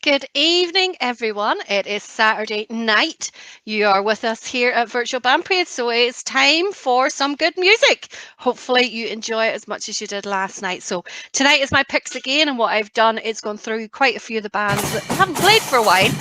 Good evening, everyone. It is Saturday night. You are with us here at Virtual Band Parade, so it's time for some good music. Hopefully, you enjoy it as much as you did last night. So, tonight is my picks again, and what I've done is gone through quite a few of the bands that haven't played for a while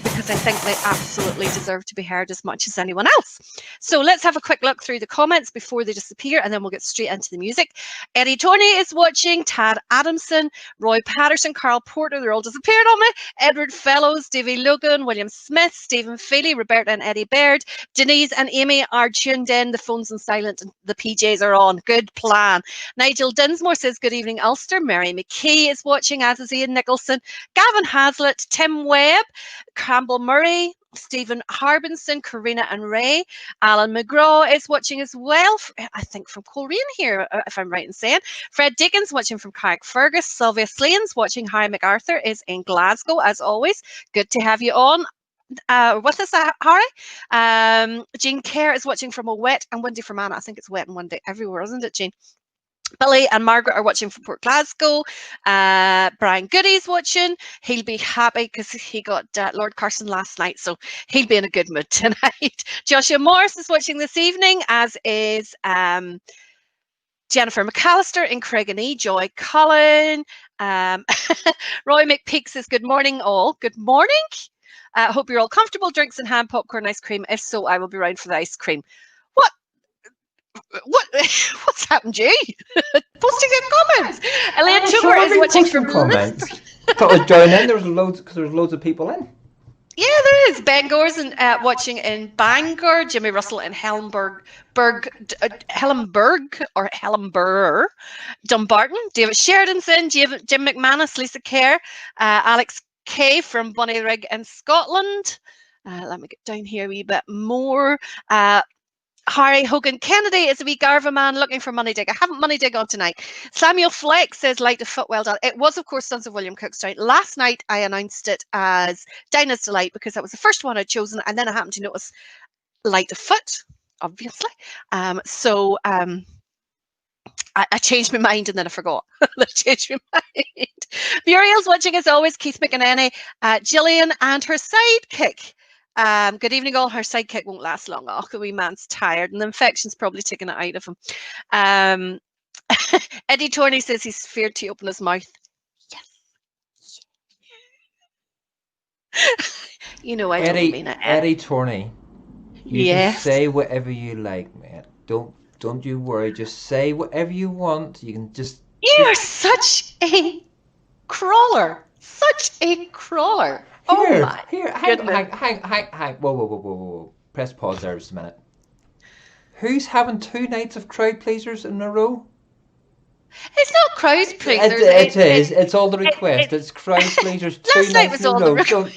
because I think they absolutely deserve to be heard as much as anyone else. So, let's have a quick look through the comments before they disappear, and then we'll get straight into the music. Eddie Tony is watching, Tad Adamson, Roy Patterson, Carl Porter, they're all disappeared on me. Edward Fellows, Davy Logan, William Smith, Stephen Feely, Roberta and Eddie Baird, Denise and Amy are tuned in. The phone's on silent and the PJs are on. Good plan. Nigel Dinsmore says, good evening, Ulster. Mary McKee is watching, as is Ian Nicholson. Gavin Hazlitt, Tim Webb, Campbell Murray, Stephen Harbinson, Karina and Ray. Alan McGraw is watching as well, I think from Coleraine here, if I'm right in saying. Fred Dickens watching from Carrickfergus. Sylvia Slane's watching. Harry MacArthur is in Glasgow, as always. Good to have you on with us, Harry. Jean Kerr is watching from a wet and windy Fermanagh. I think it's wet and windy everywhere, isn't it, Jean? Billy and Margaret are watching from Port Glasgow. Brian Goody's watching. He'll be happy because he got Lord Carson last night, so he'll be in a good mood tonight. Joshua Morris is watching this evening, as is Jennifer McAllister in Craigenee. Joy Cullen. Roy McPeak says, good morning all. Good morning. Hope you're all comfortable. Drinks in hand, popcorn, ice cream. If so, I will be round for the ice cream. What's happened, Jay? Posting in comments. Elaine Sugar is watching from comments. I thought I was joining in. There was loads of people in. Yeah, there is. Ben Gore's watching in Bangor. Jimmy Russell in Hellenburg, Dumbarton. David Sheridan's in. Jim McManus, Lisa Kerr, Alex Kay from Bonnyrigg in Scotland. Let me get down here a wee bit more. Harry Hogan Kennedy is a wee Garva man looking for Money Dig. I haven't Money Dig on tonight. Samuel Fleck says, like the foot, well done. It was, of course, Sons of William Cookstown. Last night, I announced it as Dinah's Delight because that was the first one I'd chosen. And then I happened to notice Light of Foot, obviously. I changed my mind and then I forgot. I changed my mind. Muriel's watching as always. Keith McEnany, Gillian and her sidekick. Good evening all. Her sidekick won't last long. Oh, the wee man's tired and the infection's probably taken it out of him. Eddie Torney says he's feared to open his mouth. Yes. You know I don't mean it. Eddie Torney. You can say whatever you like, man. Don't you worry. Just say whatever you want. You can just... You're such a crawler. Such a crawler. Hang. Whoa. Press pause there just a minute. Who's having 2 nights of crowd pleasers in a row? It's not crowd pleasers. It is. It's all the request. It's crowd pleasers 2 nights in a row.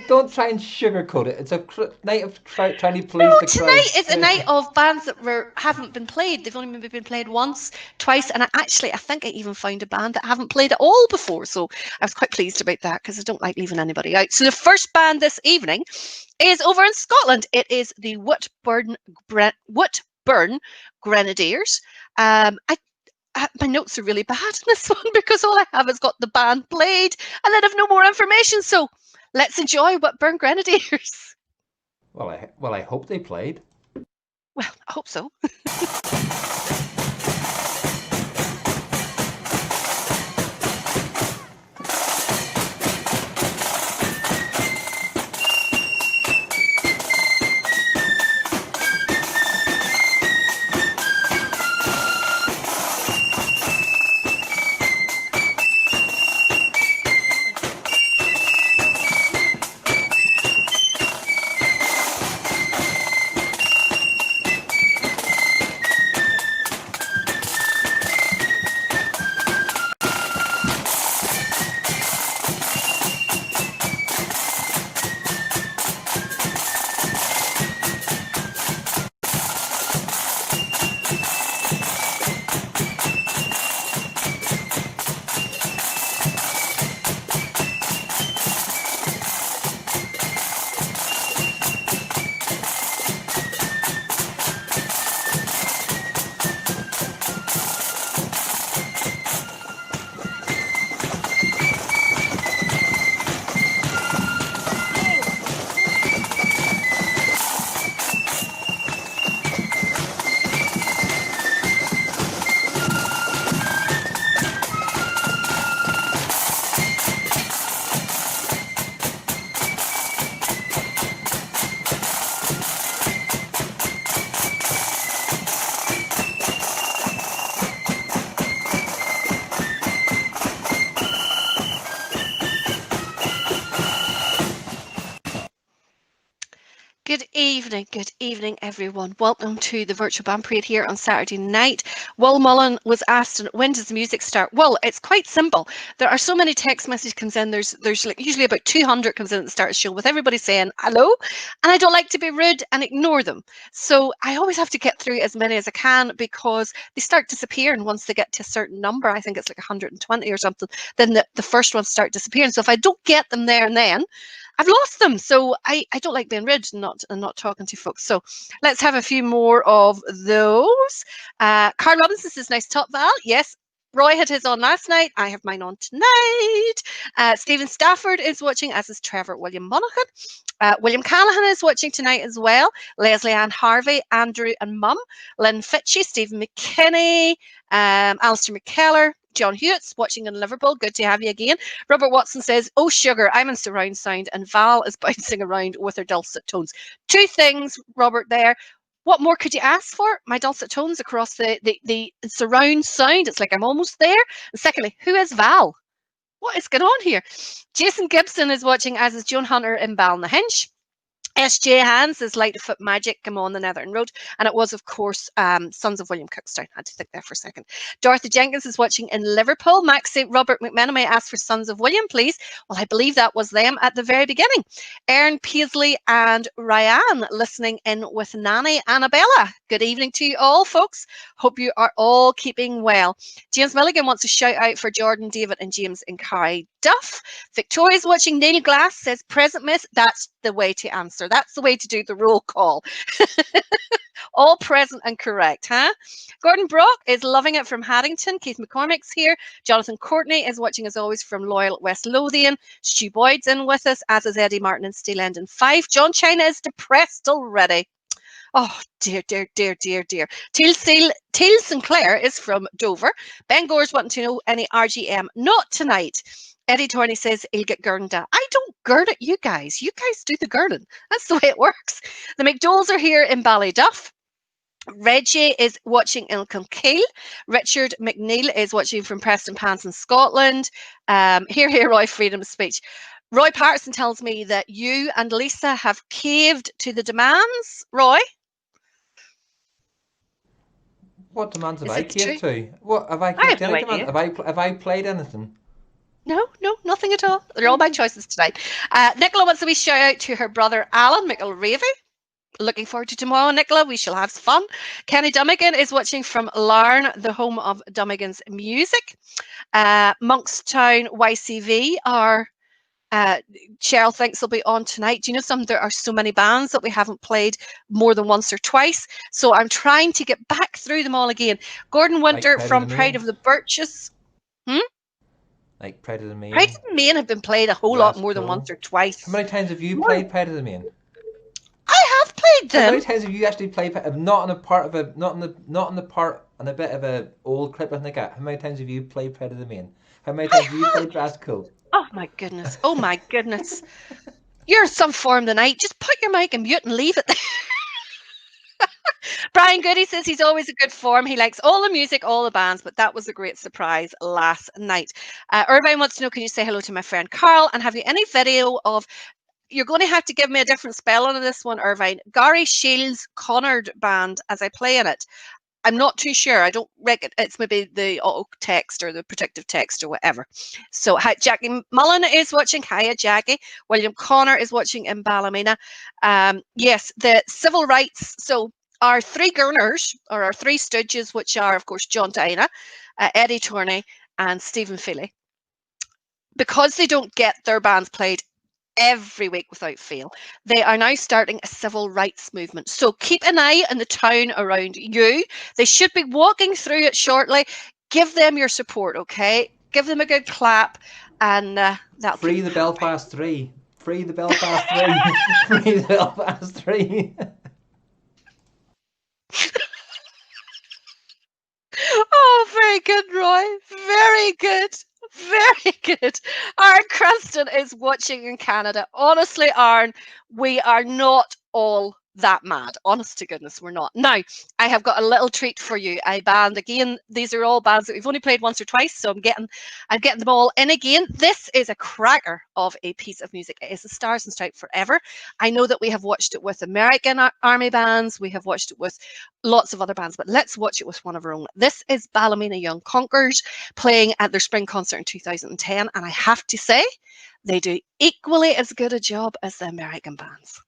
Don't try and sugarcoat it. It's a night of trying to please the crowd. Tonight is a night of bands that haven't been played. They've only maybe been played once, twice, and I think I even found a band that haven't played at all before. So I was quite pleased about that because I don't like leaving anybody out. So the first band this evening is over in Scotland. It is the Whitburn Grenadiers. My notes are really bad in this one because all I have is got the band played and then I've no more information. So let's enjoy Whitburn Grenadiers. Well, I hope they played. Well, I hope so. good evening, everyone. Welcome to the virtual band parade here on Saturday night. Will Mullen was asked, when does the music start? Well, it's quite simple. There are so many text messages comes in. There's like usually about 200 comes in at the start of the show with everybody saying hello, and I don't like to be rude and ignore them. So I always have to get through as many as I can because they start disappearing once they get to a certain number. I think it's like 120 or something. Then the first ones start disappearing. So if I don't get them there and then, I've lost them. So I don't like being rude and not talking to folks. So let's have a few more of those. Carl Robinson says, nice top, Val. Yes. Roy had his on last night. I have mine on tonight. Stephen Stafford is watching, as is Trevor William Monaghan. William Callahan is watching tonight as well. Leslie Ann Harvey, Andrew and Mum. Lynn Fitchie, Stephen McKinney, Alistair McKellar, John Hewitts watching in Liverpool. Good to have you again. Robert Watson says, oh, sugar, I'm in surround sound and Val is bouncing around with her dulcet tones. Two things, Robert, there. What more could you ask for? My dulcet tones across the surround sound. It's like I'm almost there. And secondly, who is Val? What is going on here? Jason Gibson is watching, as is Joan Hunter in Balnahinch. S.J. Hans is Light of Foot Magic, Come on the Netherton Road. And it was, of course, Sons of William Cookstown. I had to think there for a second. Dorothy Jenkins is watching in Liverpool. Maxie Robert McMenemy asked for Sons of William, please. Well, I believe that was them at the very beginning. Erin Paisley and Ryan listening in with Nanny Annabella. Good evening to you all, folks. Hope you are all keeping well. James Milligan wants a shout out for Jordan, David, and James and Carrie Duff. Victoria's watching. Neil Glass says, present miss. That's the way to answer. That's the way to do the roll call. All present and correct, huh? Gordon Brock is loving it from Haddington. Keith McCormick's here. Jonathan Courtney is watching as always from Loyal West Lothian. Stu Boyd's in with us, as is Eddie Martin in Steel End and Fife. John China is depressed already. Oh, dear, dear, dear, dear, dear. Teal Sinclair is from Dover. Ben Gore's wanting to know any RGM. Not tonight. Eddie Torney says he'll get gurned at. I don't gird at you guys. You guys do the girding. That's the way it works. The McDowells are here in Ballyduff. Reggie is watching in Kilkeel. Richard McNeil is watching from Preston Pans in Scotland. Here, Roy, freedom of speech. Roy Patterson tells me that you and Lisa have caved to the demands. Roy? What demands have I caved to? What have I caved to? Any demands? Have I played anything? No, nothing at all. They're all my choices tonight. Nicola wants a wee shout out to her brother Alan McElravy. Looking forward to tomorrow, Nicola. We shall have fun. Kenny Dummigan is watching from Larne, the home of Dummigan's music. Monkstown YCV are Cheryl thinks will be on tonight. Do you know there are so many bands that we haven't played more than once or twice. So I'm trying to get back through them all again. Gordon Winter from Pride of the Birches. Like Pride of the Main. Pride of the Main have been played a whole lot more than once or twice. How many times have you played Pride of the Main? I have played them. How many times have you actually played? Not on a part of a, not on the part on a bit of a old clip like that. How many times have you played Pride of the Main? How many times have you played Rascal? Oh my goodness! Oh my goodness! You're in some form tonight. Just put your mic and mute and leave it there. Brian Goody says he's always a good form. He likes all the music, all the bands, but that was a great surprise last night. Irvine wants to know, can you say hello to my friend Carl? And have you any video of, you're going to have to give me a different spell on this one, Irvine, Gary Shields' Connard band as I play in it. I'm not too sure. I don't reckon it's maybe the auto text or the predictive text or whatever. So Jackie Mullen is watching. Hiya, Jackie. William Connor is watching in Ballymena. Yes, the civil rights. So our three Gurners, or our three Stooges, which are, of course, John Diana, Eddie Tourney, and Stephen Feely, because they don't get their bands played every week without fail, they are now starting a civil rights movement. So keep an eye on the town around you. They should be walking through it shortly. Give them your support, okay? Give them a good clap, and that'll free the Belfast Three. Free the Belfast Three. Free the Belfast Three. Oh, very good, Roy. Very good. Very good. Aaron Cranston is watching in Canada. Honestly, Aaron, we are not all that mad. Honest to goodness, we're not. Now, I have got a little treat for you. A band again. These are all bands that we've only played once or twice, so I'm getting them all in again. This is a cracker of a piece of music. It is the Stars and Stripes Forever. I know that we have watched it with American army bands. We have watched it with lots of other bands, but let's watch it with one of our own. This is Ballymena Young Conquers playing at their spring concert in 2010, and I have to say, they do equally as good a job as the American bands.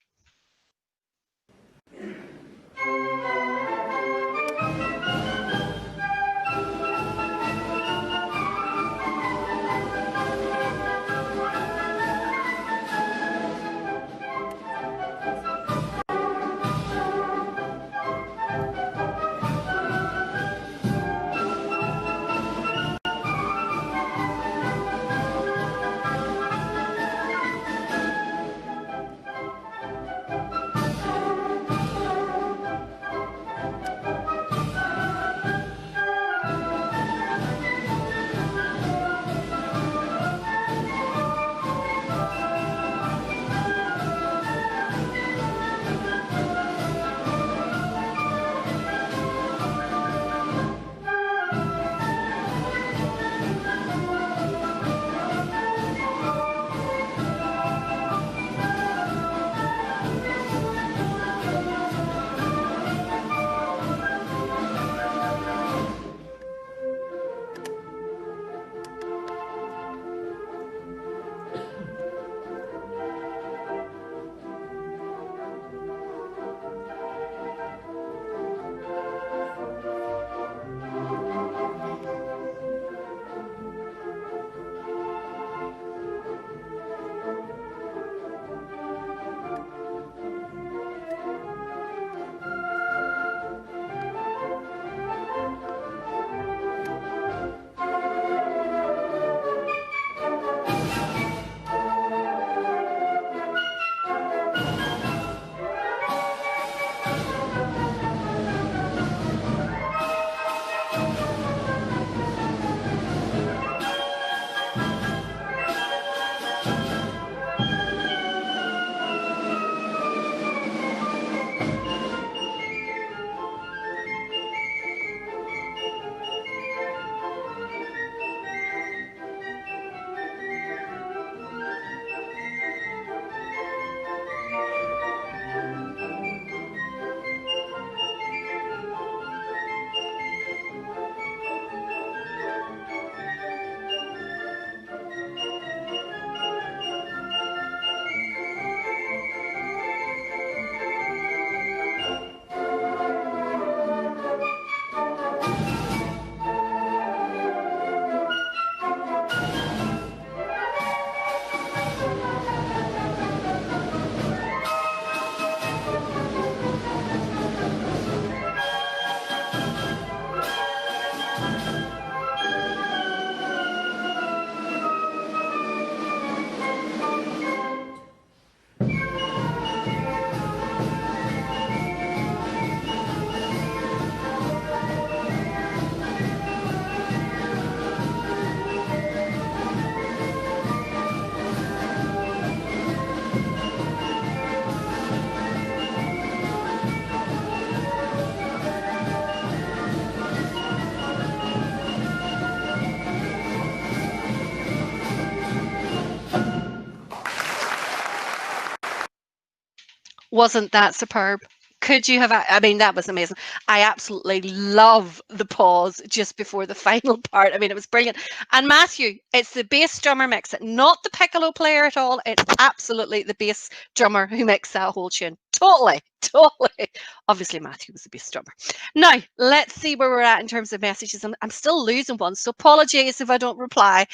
Wasn't that superb? Could you have? I mean, that was amazing. I absolutely love the pause just before the final part. I mean, it was brilliant. And Matthew, it's the bass drummer makes it, not the piccolo player at all. It's absolutely the bass drummer who makes that whole tune. Totally, totally. Obviously, Matthew was the bass drummer. Now, let's see where we're at in terms of messages. I'm still losing one, so apologies if I don't reply.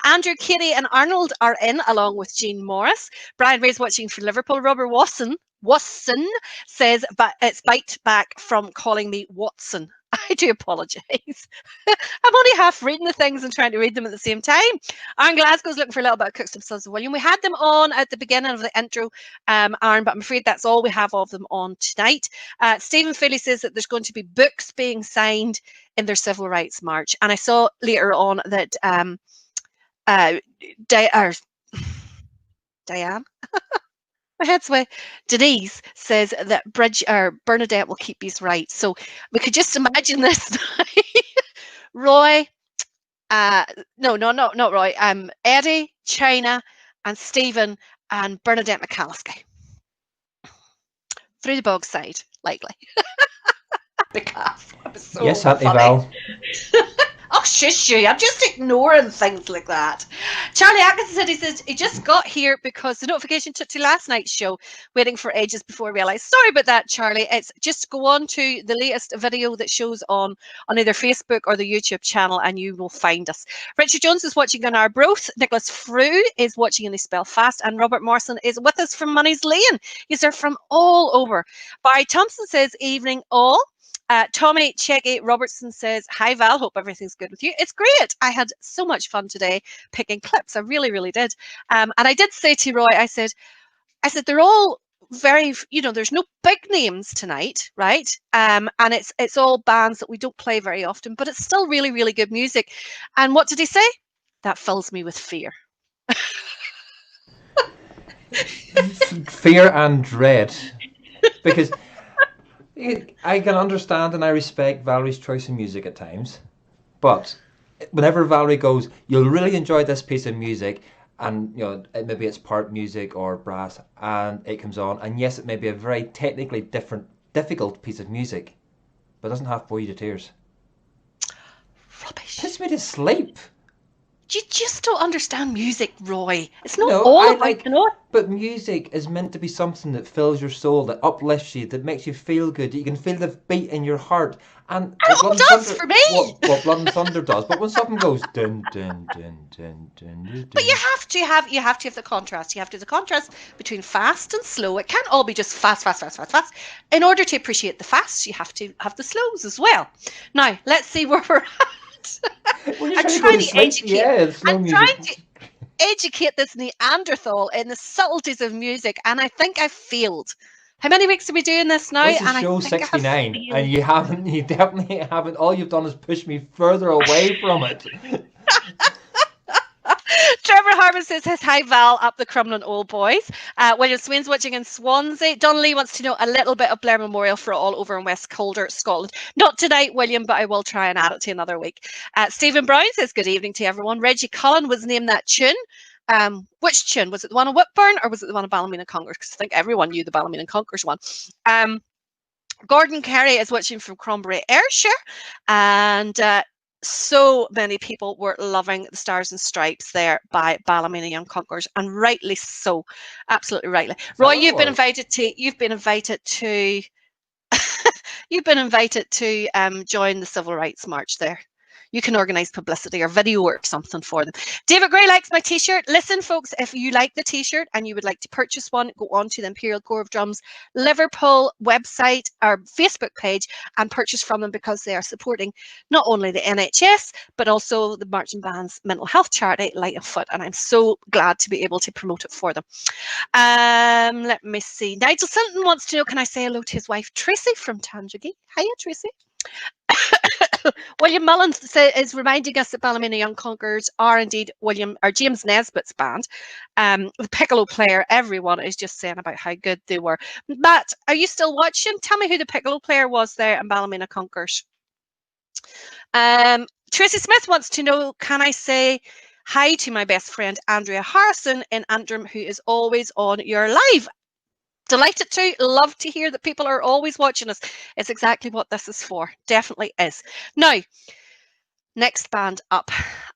Andrew, Katie, and Arnold are in, along with Jean Morris. Brian Ray's watching for Liverpool. Robert Watson says, but it's bite back from calling me Watson. I do apologise. I'm only half reading the things and trying to read them at the same time. Aaron Glasgow's looking for a little bit of Cooks of Sons of William. We had them on at the beginning of the intro, Aaron, but I'm afraid that's all we have of them on tonight. Stephen Philly says that there's going to be books being signed in their civil rights march. And I saw later on that Diane My head's way. Denise says that Bridge or Bernadette will keep these right. So we could just imagine this. Roy, uh, no, not Roy. Eddie, China, and Stephen and Bernadette McCalskey through the bog side, likely. Because it was Yes, so Auntie funny. Val. Oh, shush you. I'm just ignoring things like that. Charlie Atkinson said he just got here because the notification took to last night's show, waiting for ages before I realised. Sorry about that, Charlie. It's just go on to the latest video that shows on either Facebook or the YouTube channel and you will find us. Richard Jones is watching in Arbroath. Nicholas Frew is watching in East Belfast. And Robert Morrison is with us from Money's Lane. He's there from all over. Barry Thompson says, evening all. Tommy Checky Robertson says, hi Val, hope everything's good with you. It's great. I had so much fun today picking clips. I really, really did. And I did say to Roy, I said, they're all very, there's no big names tonight, right? And it's all bands that we don't play very often, but it's still really, really good music. And what did he say? That fills me with fear. Fear and dread. Because I can understand and I respect Valerie's choice in music at times, but whenever Valerie goes, you'll really enjoy this piece of music, and maybe it's part music or brass, and it comes on, and yes, it may be a very technically difficult piece of music, but it doesn't have to bore you to tears. Rubbish. Puts me to sleep. You just don't understand music, Roy. It's not No, all about, but music is meant to be something that fills your soul, that uplifts you, that makes you feel good, that you can feel the beat in your heart. And it all does for me. What Blood and Thunder does. But when something goes dun dun dun dun dun dun, but you have to have the contrast. You have to have the contrast between fast and slow. It can't all be just fast, fast, fast, fast, fast. In order to appreciate the fast, you have to have the slows as well. Now, let's see where we're at. I'm trying to educate. I'm trying to educate this Neanderthal in the subtleties of music, and I think I've failed. How many weeks are we doing this now? This is show 69, and you definitely haven't. All you've done is push me further away from it. Trevor Harvey says, hi Val, up the Crumlin Old Boys. William Swain's watching in Swansea. Donnelly wants to know a little bit of Blair Memorial for all over in West Calder, Scotland. Not tonight, William, but I will try and add it to another week. Stephen Brown says, good evening to everyone. Reggie Cullen was named that tune. Which tune? Was it the one of Whitburn or was it the one of Ballymena Conquers? Because I think everyone knew the Ballymena Conquers one. Gordon Carey is watching from Cronbury, Ayrshire. And so many people were loving the Stars and Stripes there by Ballymena Young Conquerors, and rightly so, absolutely rightly. Roy, you've been invited to join the Civil Rights March there. You can organise publicity or video or something for them. David Gray likes my t-shirt. Listen, folks, if you like the t-shirt and you would like to purchase one, go on to the Imperial Corps of Drums Liverpool website or Facebook page and purchase from them, because they are supporting not only the NHS, but also the Marching Band's mental health charity, Light of Foot. And I'm so glad to be able to promote it for them. Let me see. Nigel Sinton wants to know, can I say hello to his wife, Tracy from Tandragee? Hiya, Tracy. William Mullins is reminding us that Ballymena Young Conquerors are indeed James Nesbitt's band. The piccolo player, everyone is just saying about how good they were. Matt, are you still watching? Tell me who the piccolo player was there in Ballymena Conquerors. Tracy Smith wants to know, can I say hi to my best friend Andrea Harrison in Antrim, who is always on your live? Delighted to. Love to hear that people are always watching us. It's exactly what this is for. Definitely is. Now, next band up.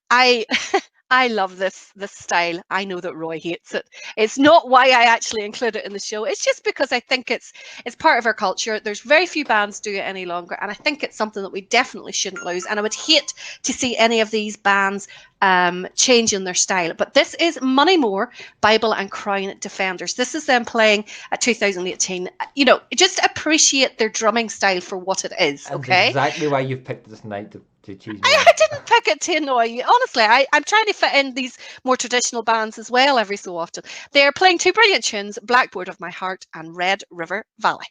I love this style. I know that Roy hates it. It's not why I actually include it in the show. It's just because I think it's part of our culture. There's very few bands do it any longer, and I think it's something that we definitely shouldn't lose. And I would hate to see any of these bands changing their style. But this is Moneymore, Bible and Crown Defenders. This is them playing at 2018. Just appreciate their drumming style for what it is. Okay. That's exactly why you've picked this night to choose. I didn't pick it to annoy you. Honestly, I'm trying to fit in these more traditional bands as well every so often. They are playing two brilliant tunes, Blackboard of My Heart and Red River Valley.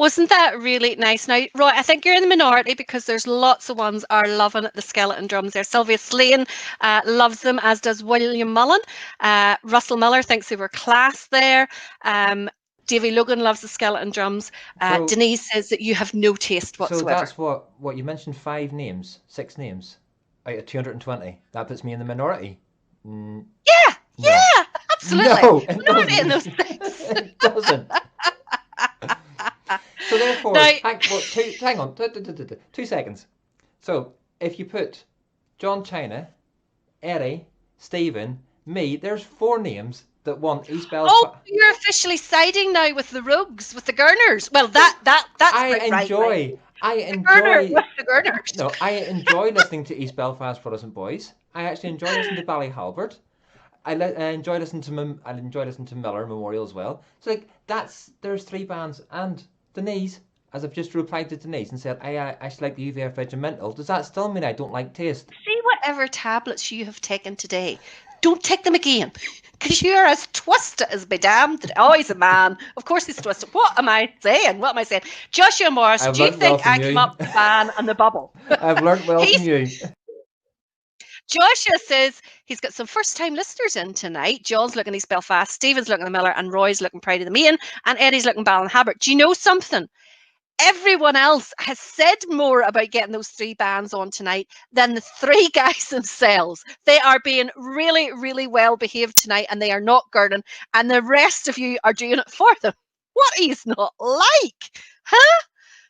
Wasn't that really nice? Now, Roy, I think you're in the minority because there's lots of ones are loving the skeleton drums there. Sylvia Slane loves them, as does William Mullen. Russell Miller thinks they were class there. Davy Logan loves the skeleton drums. So Denise says that you have no taste so whatsoever. that's what you mentioned, 5 names, 6 names out of 220. That puts me in the minority. Yeah, No. yeah, absolutely. No, it Minority in doesn't. those things. It doesn't. So Now, therefore, hang on, 2 seconds. So if you put John China, Eddie, Stephen, me, there's 4 names that won East oh, Belfast. you're officially siding now with the Rogues, with the Gurners. Well, that's I about right. enjoy, I The Gurner enjoy, with the Gurners. no, I enjoy listening to East Belfast Protestant Boys. I actually enjoy listening to Ballyhalbert. I enjoy listening to I enjoy listening to Miller Memorial as well. So like there's 3 bands, and Denise, as I've just replied to Denise and said I actually like the UVF Regimental. Does that still mean I don't like taste? See whatever tablets you have taken today. Don't take them again, because you're as twisted as be damned. Oh, he's a man. Of course he's twisted. What am I saying? What am I saying? Joshua Morris, I've do you learnt well think from I came you. up with the ban and the bubble? I've learnt well from He's you. Joshua says he's got some first-time listeners in tonight. John's looking East Belfast, Stephen's looking at Miller, and Roy's looking Pride of the Main, and Eddie's looking Ballinhabert. Do you know something? Everyone else has said more about getting those 3 bands on tonight than the 3 guys themselves. They are being really, really well behaved tonight, and they are not Gurning, and the rest of you are doing it for them. What he's not like, huh?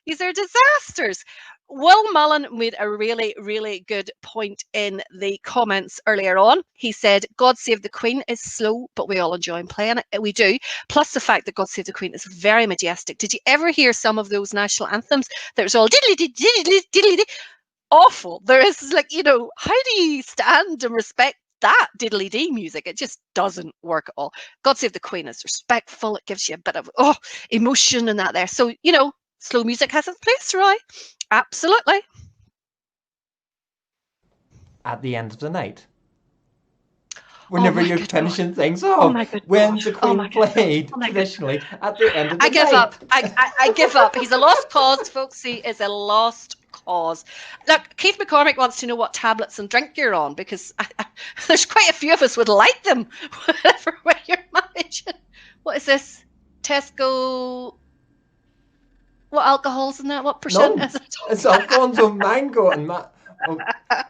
These are disasters. Will Mullen made a really, really good point in the comments earlier on. He said, God Save the Queen is slow, but we all enjoy playing it. We do. Plus the fact that God Save the Queen is very majestic. Did you ever hear some of those national anthems that was all diddly diddly diddly awful? There is like, how do you stand and respect that diddly dee music? It just doesn't work at all. God Save the Queen is respectful. It gives you a bit of emotion and that there. So, slow music has its place, Roy. Absolutely. At the end of the night, Oh whenever my you're good God. finishing things Oh off, my good when God. the Oh Queen my good God. played Oh my God. traditionally at the end of the I give night. up. I give up. He's a lost cause, folks. He is a lost cause. Look, Keith McCormick wants to know what tablets and drink you're on, because there's quite a few of us would like them, whatever way you're managing. What is this? Tesco. What alcohol's in that? What percent None. is it? It's Alfonso Mango and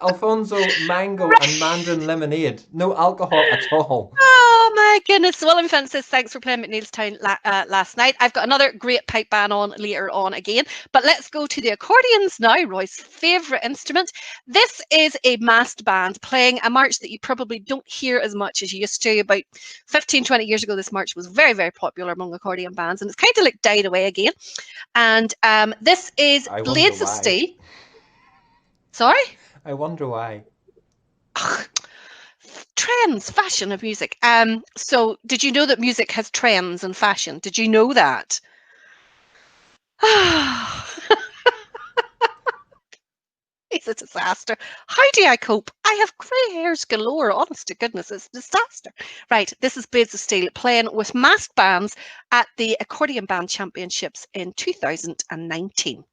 Alfonso Mango and Mandarin Lemonade. No alcohol at all. Oh my goodness. William Finn says, thanks for playing McNeilstown last night. I've got another great pipe band on later on again. But let's go to the accordions now, Roy's favourite instrument. This is a massed band playing a march that you probably don't hear as much as you used to. About 15, 20 years ago, this march was very, very popular among accordion bands, and it's kind of like died away again. And this is I wonder Blades of why. Steel. Sorry? I wonder why. Trends, fashion of music. So did you know that music has trends and fashion? Did you know that? It's a disaster. How do I cope? I have grey hairs galore. Honest to goodness, it's a disaster. Right, this is Blades of Steel playing with masked bands at the Accordion Band Championships in 2019.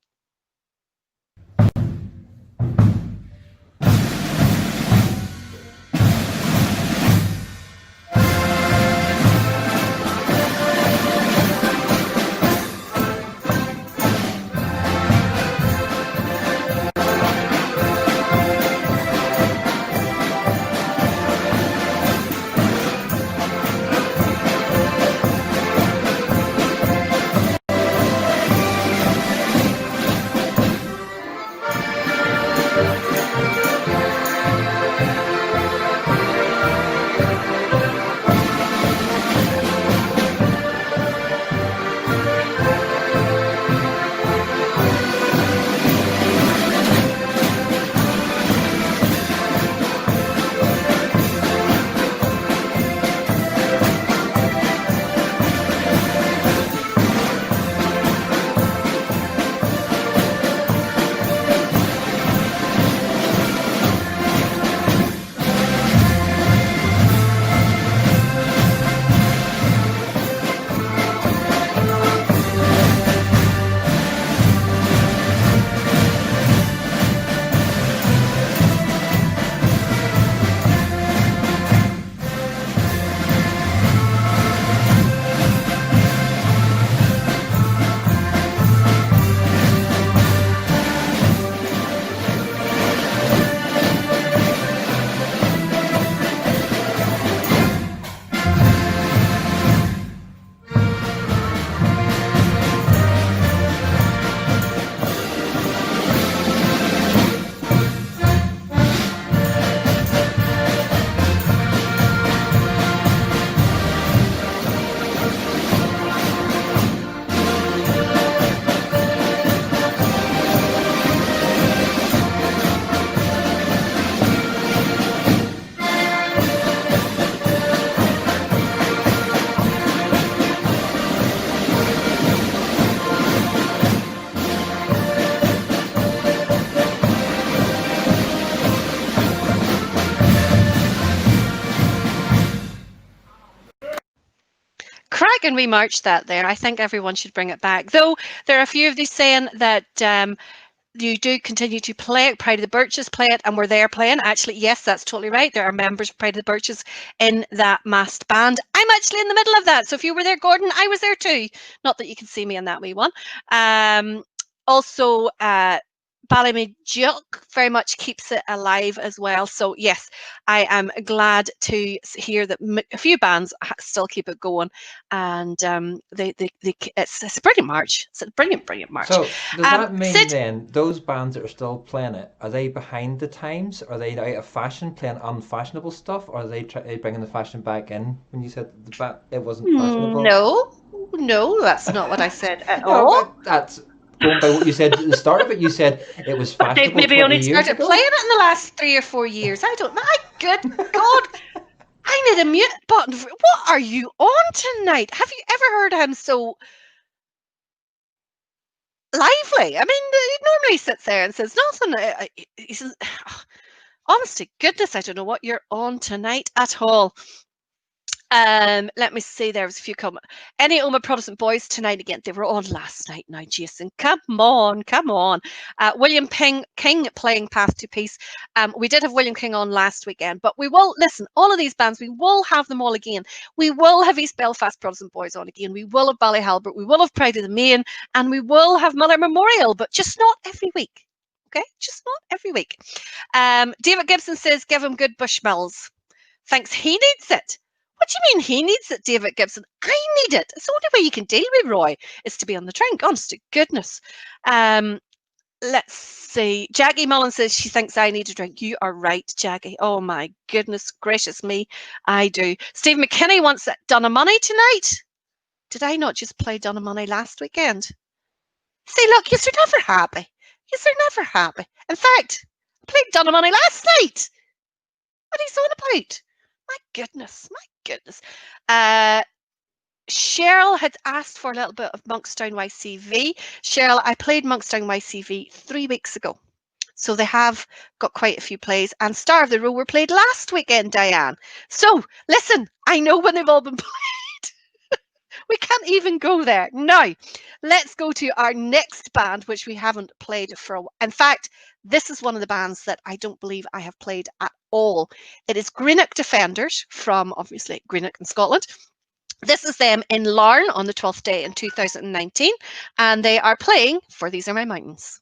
and we marched that there. I think everyone should bring it back. Though there are a few of these saying that you do continue to play it. Pride of the Birches play it, and we're there playing. Actually, yes, that's totally right. There are members of Pride of the Birches in that massed band. I'm actually in the middle of that. So if you were there, Gordon, I was there too. Not that you can see me in that wee one. Also, Ballymajuk very much keeps it alive as well. So yes, I am glad to hear that a few bands still keep it going, and it's a brilliant march. It's a brilliant march. So does that mean Sid, then those bands that are still playing it, are they behind the times? Are they out of fashion, playing unfashionable stuff, or are they bringing the fashion back in? When you said it wasn't fashionable. no, no, that's not what I said at No, all. but that's going by what you said at the start of it. You said it was But they've fashionable maybe 20 only years started playing ago. it in the last 3 or 4 years. I don't know. My good God, I need a mute button. What are you on tonight? Have you ever heard him so lively? I mean, he normally sits there and says nothing. He says, honest to goodness, I don't know what you're on tonight at all. Let me see. There was a few comments. Any Oma Protestant boys tonight again? They were on last night. Now, Jason, come on, come on. William King playing Path to Peace. We did have William King on last weekend, but we will listen. All of these bands, we will have them all again. We will have East Belfast Protestant boys on again. We will have Ballyhalbert. We will have Pride of the Main, and we will have Mother Memorial, but just not every week. Okay, just not every week. David Gibson says, "Give him good Bushmills." Thinks he needs it. What do you mean he needs it, David Gibson? I need it. It's the only way you can deal with Roy is to be on the drink, honest to goodness. Let's see. Jackie Mullen says she thinks I need a drink. You are right, Jackie. Oh my goodness gracious me. I do. Steve McKinney wants that Donna Money tonight. Did I not just play Donna Money last weekend? See, look, you're never happy. You're never happy. In fact, I played Donna Money last night. What are you on about? My goodness, my goodness. Cheryl had asked for a little bit of Monkstown YCV. Cheryl, I played Monkstown YCV 3 weeks ago. So they have got quite a few plays. And Star of the Row were played last weekend, Diane. So listen, I know when they've all been played. We can't even go there. Now, let's go to our next band, which we haven't played for a while. In fact, this is one of the bands that I don't believe I have played at all. It is Greenock Defenders from, obviously, Greenock in Scotland. This is them in Larne on the 12th day in 2019, and they are playing For These Are My Mountains.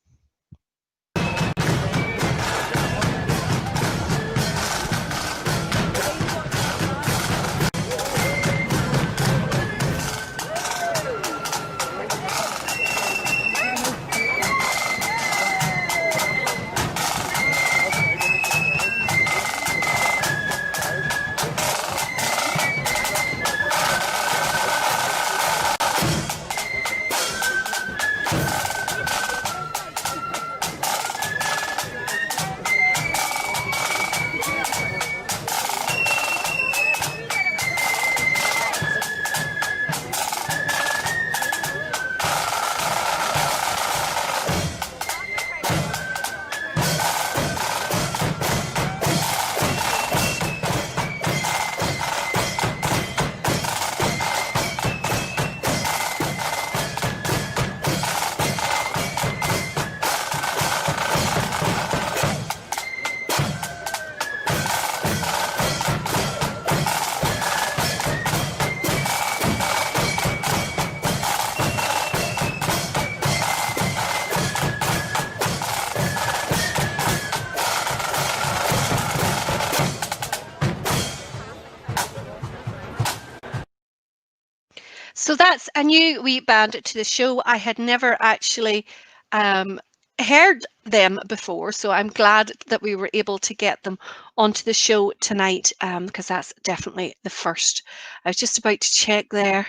So that's a new wee band to the show. I had never actually heard them before, so I'm glad that we were able to get them onto the show tonight, because that's definitely the first. I was just about to check there.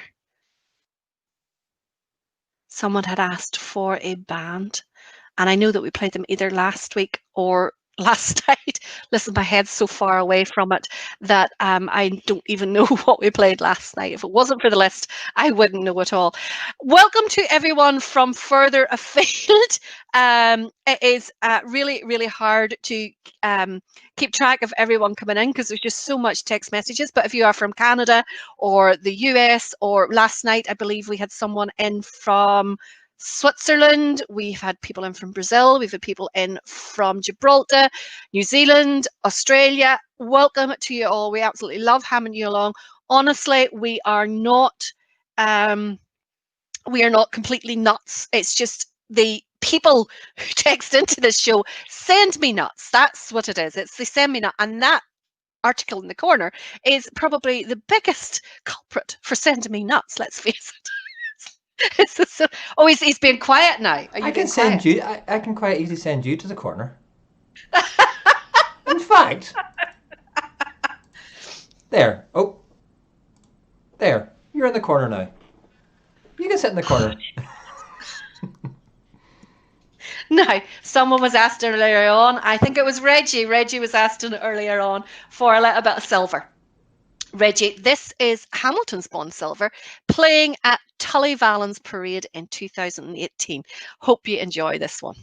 Someone had asked for a band, and I know that we played them either last week or last night. Listen, my head's so far away from it that I don't even know what we played last night. If it wasn't for the list, I wouldn't know at all. Welcome to everyone from further afield. It is really, really hard to keep track of everyone coming in because there's just so much text messages. But if you are from Canada or the US, or last night, I believe we had someone in from Switzerland, we've had people in from Brazil, we've had people in from Gibraltar, New Zealand, Australia. Welcome to you all. We absolutely love having you along. Honestly, we are not completely nuts. It's just the people who text into this show send me nuts. That's what it is. It's they send me nuts, and that article in the corner is probably the biggest culprit for sending me nuts. Let's face it. Oh, he's being quiet now. Are I you can being send quiet? you. I can quite easily send you to the corner. In fact, there. Oh, there. You're in the corner now. You can sit in the corner. No, someone was asked earlier on. I think it was Reggie. Reggie was asking earlier on for a little bit of silver. Reggie, this is Hamilton's Bond Silver playing at Tully Valens Parade in 2018. Hope you enjoy this one.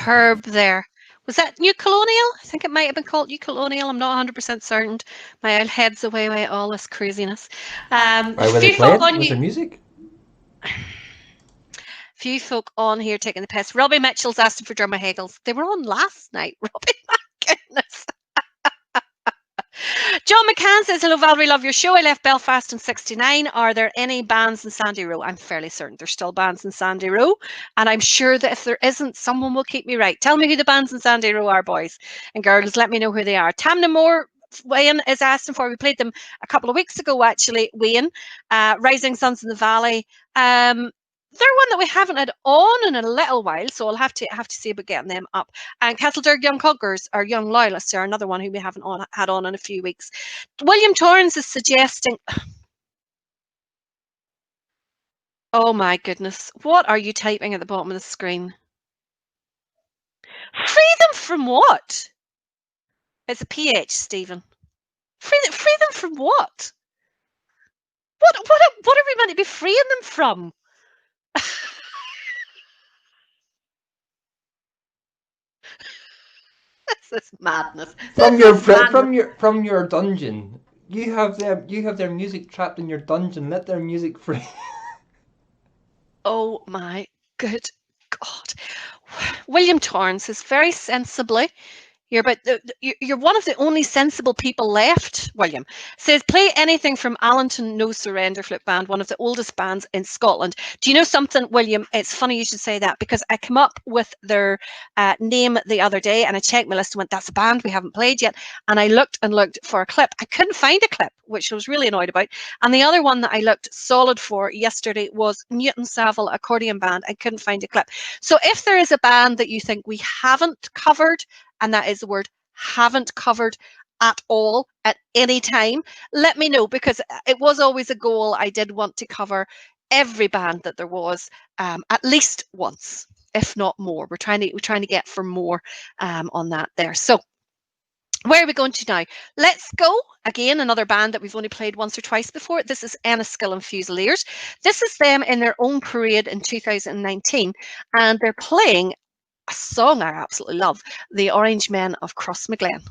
superb there. Was that New Colonial? I think it might have been called New Colonial. I'm not 100% certain. My old head's away with all this craziness. Why were they Few folk playing? on Was you. there music? Few folk on here taking the piss. Robbie Mitchell's asking for drummer Hegels. They were on last night, Robbie. My goodness. John McCann says, hello, Valerie, love your show. I left Belfast in 69. Are there any bands in Sandy Row? I'm fairly certain there's still bands in Sandy Row. And I'm sure that if there isn't, someone will keep me right. Tell me who the bands in Sandy Row are, boys and girls. Let me know who they are. Tamna Moore, Wayne is asking for. We played them a couple of weeks ago, actually, Wayne. Rising Suns in the Valley. They're one that we haven't had on in a little while, so I'll have to see about getting them up. And Castledurg Young Conquerors, or Young Loyalists, are another one who we haven't had on in a few weeks. William Torrance is suggesting. Oh my goodness, what are you typing at the bottom of the screen? Free them from what? It's a PH, Stephen. Free them from what? What are we meant to be freeing them from? This is madness. From This is madness. from your dungeon. You have their music trapped in your dungeon. Let their music free. Oh my good God. William Torrance is very sensibly. You're one of the only sensible people left, William. Says, play anything from Allenton No Surrender Flip Band, one of the oldest bands in Scotland. Do you know something, William? It's funny you should say that because I came up with their name the other day and I checked my list and went, that's a band we haven't played yet. And I looked for a clip. I couldn't find a clip, which I was really annoyed about. And the other one that I looked solid for yesterday was Newton Saville Accordion Band. I couldn't find a clip. So if there is a band that you think we haven't covered, and that is the word haven't covered at all at any time, let me know, because it was always a goal. I did want to cover every band that there was at least once, if not more. We're trying to get for more on that there. So where are we going to now? Let's go. Again, another band that we've only played once or twice before. This is Enniskillen and Fusiliers. This is them in their own parade in 2019, and they're playing a song I absolutely love, The Orange Men of Crossmaglen.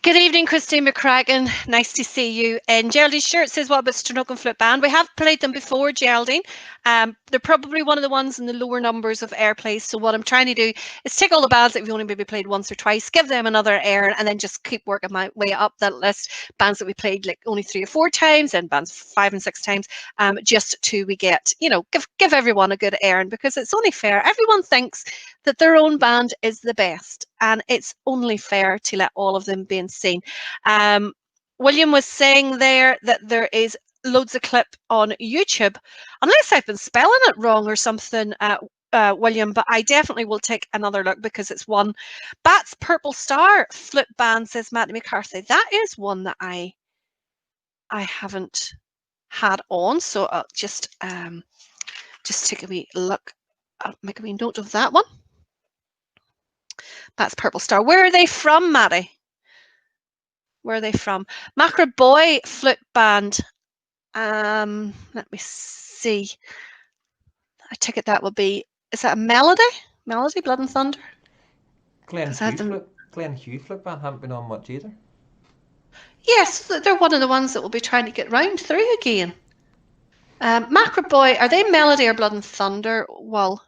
Good evening, Christine McCracken. Nice to see you. And Geraldine Shirt says, what about Stranuck Flip Band? We have played them before, Geraldine. They're probably one of the ones in the lower numbers of airplays. So what I'm trying to do is take all the bands that we've only maybe played once or twice, give them another air, and then just keep working my way up that list. Bands that we played like only 3 or 4 times, and bands 5 and 6 times, just to we get, give everyone a good airing, because it's only fair. Everyone thinks that their own band is the best, and it's only fair to let all of them be seen. William was saying there that there is loads of clip on YouTube, unless I've been spelling it wrong or something, William, but I definitely will take another look because it's one. Bats Purple Star Flip Band, says Matty McCarthy. That is one that I haven't had on. So I'll just take a wee look. I'll make a wee note of that one. That's Purple Star. Where are they from, Maddie? Where are they from? Macro Boy Flute Band. Let me see. I take it that will be. Is that a melody? Melody, Blood and Thunder. Because I had them. Glen Hugh Flip Band haven't been on much either. Yes, they're one of the ones that will be trying to get round through again. Macro Boy, are they Melody or Blood and Thunder? Well,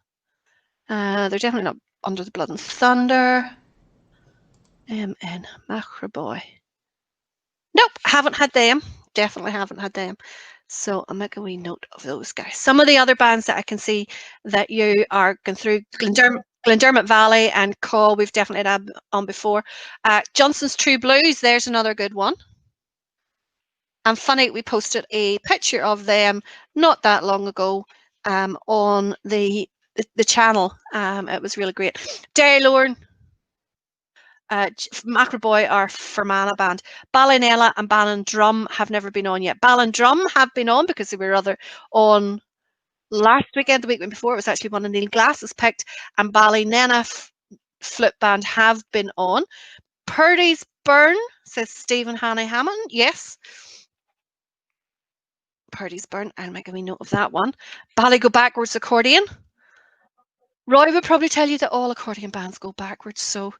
they're definitely not under the Blood and Thunder. MN Macro Boy. Nope, haven't had them. Definitely haven't had them. So I'll make a wee note of those guys. Some of the other bands that I can see that you are going through, Glendermot Valley and Call, we've definitely had on before. Johnson's True Blues, there's another good one. And funny, we posted a picture of them not that long ago on the channel. It was really great. Derry Lorne, Macroboy are Fermanagh band. Ballynella and Ballindrum have never been on yet. Ballindrum have been on because they were on last weekend, the weekend before. It was actually one of Neil Glass's picked. And Ballynenna Flip Band have been on. Purdy's Burn, says Stephen Hannay Hammond. Yes. Purdy's Burn. I'll make a wee note of that one. Bally Go Backwards Accordion. Roy would probably tell you that all accordion bands go backwards. So,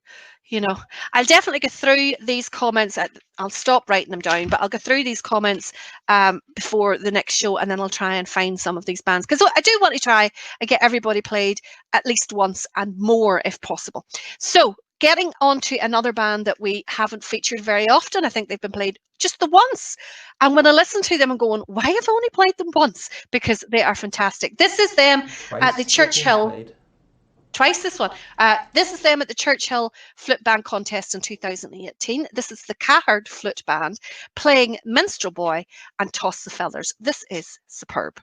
I'll definitely get through these comments. I'll stop writing them down, but I'll get through these comments before the next show, and then I'll try and find some of these bands, because I do want to try and get everybody played at least once and more if possible. So, getting on to another band that we haven't featured very often. I think they've been played just the once. And when I listen to them, I'm going, why have I only played them once? Because they are fantastic. This is them at the Churchill. Twice this one. This is them at the Churchill Flute Band Contest in 2018. This is the Cahard Flute Band playing Minstrel Boy and Toss the Feathers. This is superb.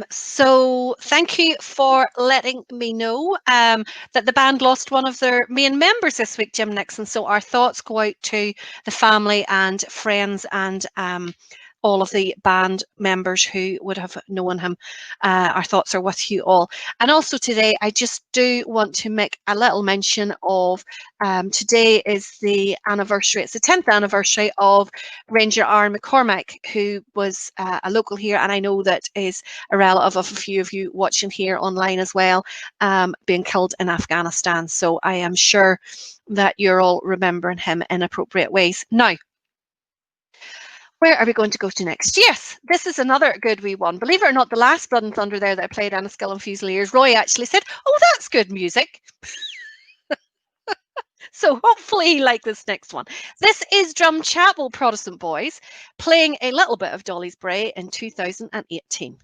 So thank you for letting me know that the band lost one of their main members this week, Jim Nixon. So our thoughts go out to the family and friends and all of the band members who would have known him. Our thoughts are with you all. And also today, I just do want to make a little mention of today is the anniversary. It's the 10th anniversary of Ranger Aaron McCormack, who was a local here, and I know that is a relative of a few of you watching here online as well, being killed in Afghanistan. So I am sure that you're all remembering him in appropriate ways. Now, where are we going to go to next? Yes, this is another good wee one. Believe it or not, the last Blood and Thunder there that I played on a Skill and Fusiliers, Roy actually said, oh, that's good music. So hopefully you like this next one. This is Drumchapel Protestant Boys playing a little bit of Dolly's Bray in 2018.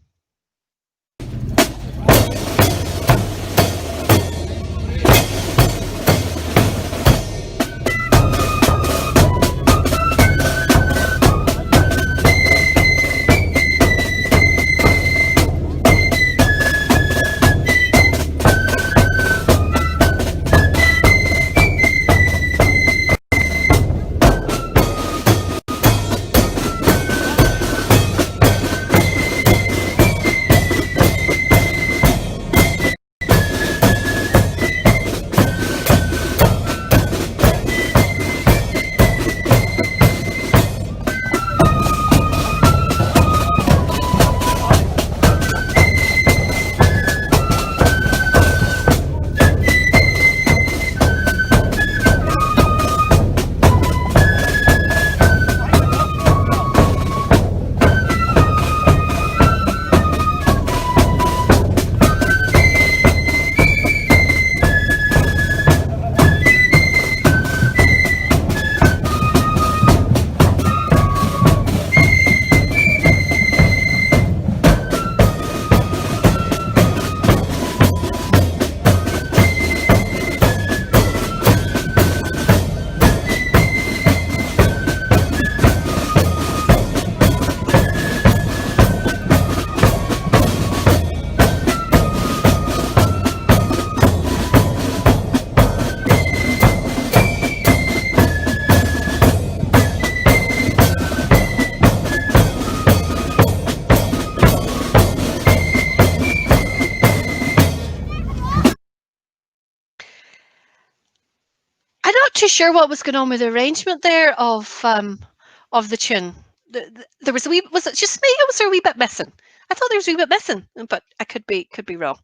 I'm not too sure what was going on with the arrangement there of the tune. There was a wee. Was it just me? Or was there a wee bit missing? I thought there was a wee bit missing, but I could be wrong.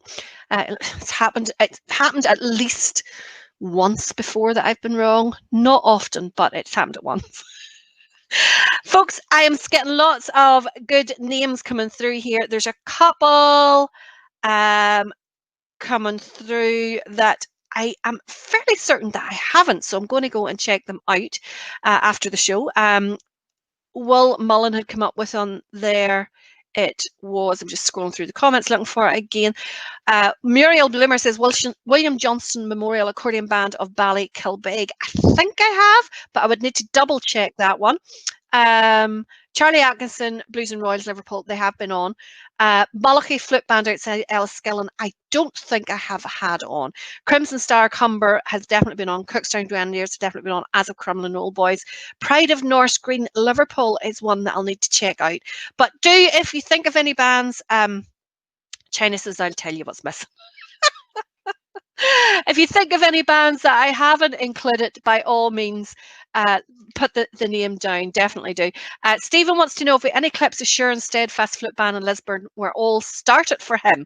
It's happened. It happened at least once before that I've been wrong. Not often, but it's happened at once. Folks, I am getting lots of good names coming through here. There's a couple coming through that I am fairly certain that I haven't, so I'm going to go and check them out after the show. Will Mullen had come up with on there. It was, I'm just scrolling through the comments looking for it again. Muriel Bloomer says, William Johnston Memorial Accordion Band of Ballykilbeg. I think I have, but I would need to double check that one. Charlie Atkinson, Blues and Royals, Liverpool, they have been on. Malachy Flute Band outside Enniskillen, I don't think I have had on. Crimson Star Cumber has definitely been on. Cookstown Grenadiers has definitely been on, as of Crumlin Old Boys. Pride of Norse Green, Liverpool is one that I'll need to check out. But do, if you think of any bands, China says, I'll tell you what's missing. If you think of any bands that I haven't included, by all means, put the name down. Definitely do. Stephen wants to know if we any clips of Sure and Steadfast Flute Band in Lisburn were all started for him.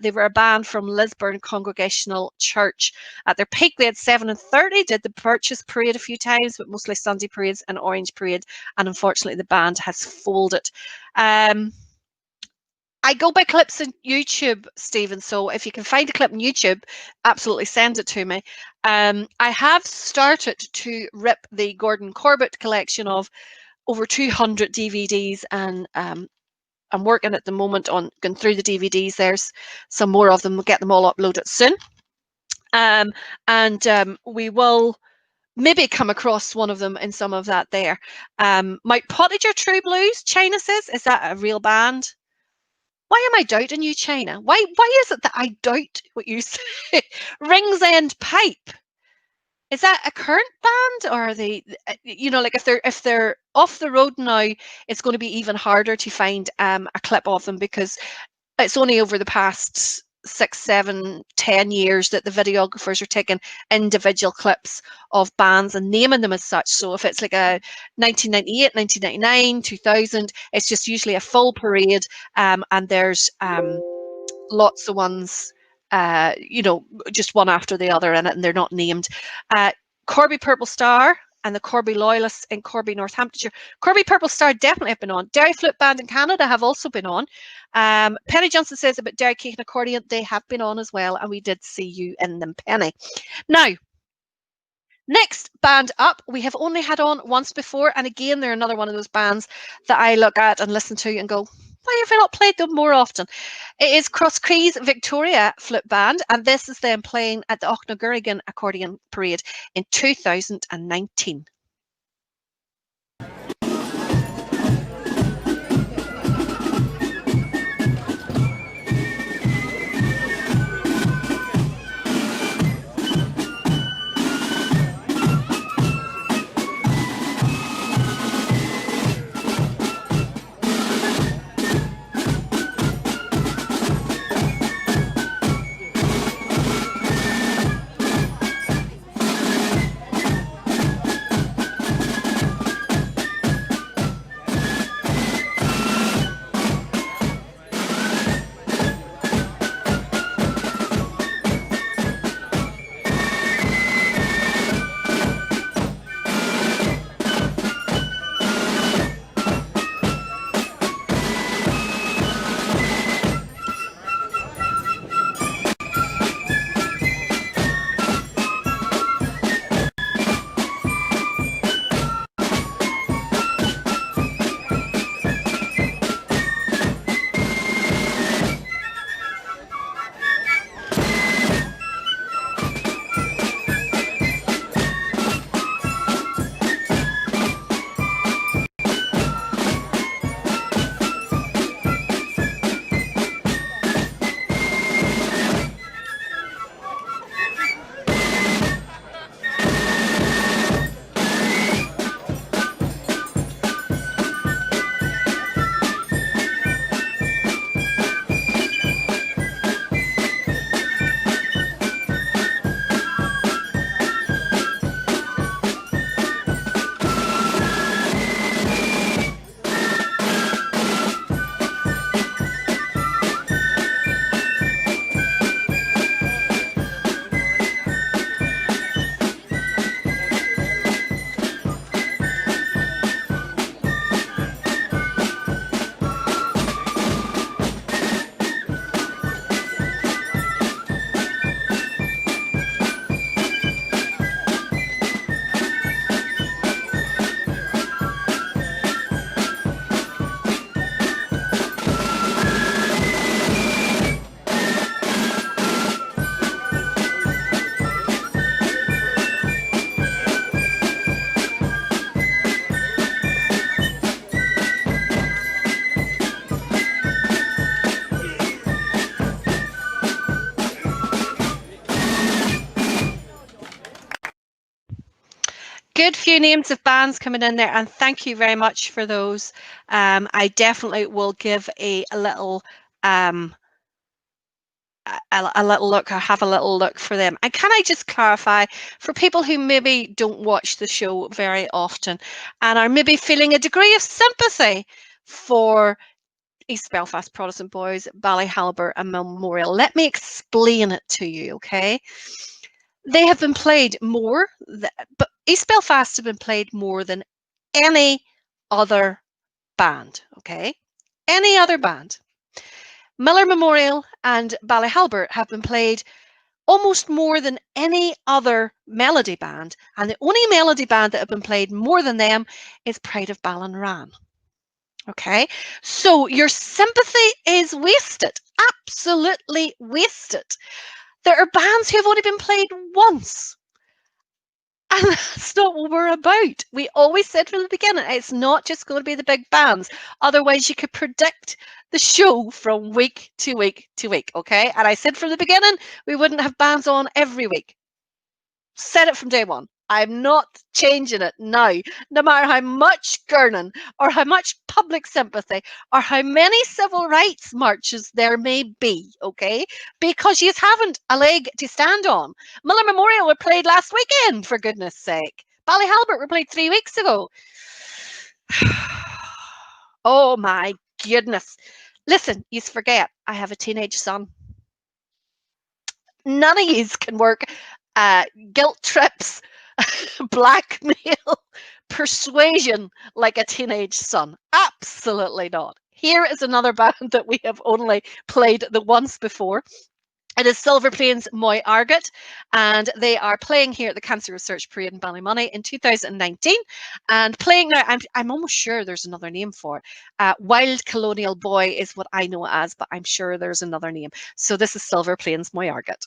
They were a band from Lisburn Congregational Church. At their peak, they had 7 and 30, did the Purchase Parade a few times, but mostly Sunday parades and Orange Parade. And unfortunately, the band has folded. I go by clips on YouTube, Stephen. So if you can find a clip on YouTube, absolutely send it to me. I have started to rip the Gordon Corbett collection of over 200 DVDs, and I'm working at the moment on going through the DVDs. There's some more of them. We'll get them all uploaded soon. We will maybe come across one of them in some of that there. Mike Pottinger, True Blues, China says, is that a real band? Why am I doubting you, China? Why is it that I doubt what you say? Rings End Pipe. Is that a current band, or are they, like if they're off the road now, it's going to be even harder to find a clip of them, because it's only over the past 6, 7, 10 years that the videographers are taking individual clips of bands and naming them as such. So if it's like a 1998, 1999, 2000, it's just usually a full parade, and there's lots of ones, just one after the other in it, and they're not named. Corby Purple Star and the Corby Loyalists in Corby, Northamptonshire. Corby Purple Star definitely have been on. Derry Flute Band in Canada have also been on. Penny Johnson says about Derry Cake and Accordion, they have been on as well, and we did see you in them, Penny. Now, next band up, we have only had on once before, and again, they're another one of those bands that I look at and listen to and go, why have we not played them more often? It is Crosscrees Victoria Flute Band, and this is them playing at the Ochnagurrigan Accordion Parade in 2019. Good few names of bands coming in there, and thank you very much for those. I definitely will give a little a little look. I have a little look for them. And can I just clarify for people who maybe don't watch the show very often and are maybe feeling a degree of sympathy for East Belfast Protestant Boys, Ballyhalbert and Memorial, let me explain it to you, okay? They have been played more, but East Belfast have been played more than any other band, okay? Any other band. Miller Memorial and Ballyhalbert have been played almost more than any other melody band, and the only melody band that have been played more than them is Pride of Ballinran. Okay, so your sympathy is wasted, absolutely wasted. There are bands who have only been played once. And that's not what we're about. We always said from the beginning, it's not just going to be the big bands. Otherwise, you could predict the show from week to week to week. Okay. And I said from the beginning, we wouldn't have bands on every week. Said it from day one. I'm not changing it now, no matter how much gurning or how much public sympathy or how many civil rights marches there may be, okay? Because you haven't a leg to stand on. Miller Memorial were played last weekend, for goodness sake. Ballyhalbert were played 3 weeks ago. Oh my goodness. Listen, you forget, I have a teenage son. None of yous can work guilt trips, blackmail, persuasion like a teenage son. Absolutely not. Here is another band that we have only played the once before. It is Silver Plains Moy Argot, and they are playing here at the Cancer Research Parade in Ballymoney in 2019. And playing now, I'm almost sure there's another name for it. Wild Colonial Boy is what I know it as, but I'm sure there's another name. So this is Silver Plains Moy Argot.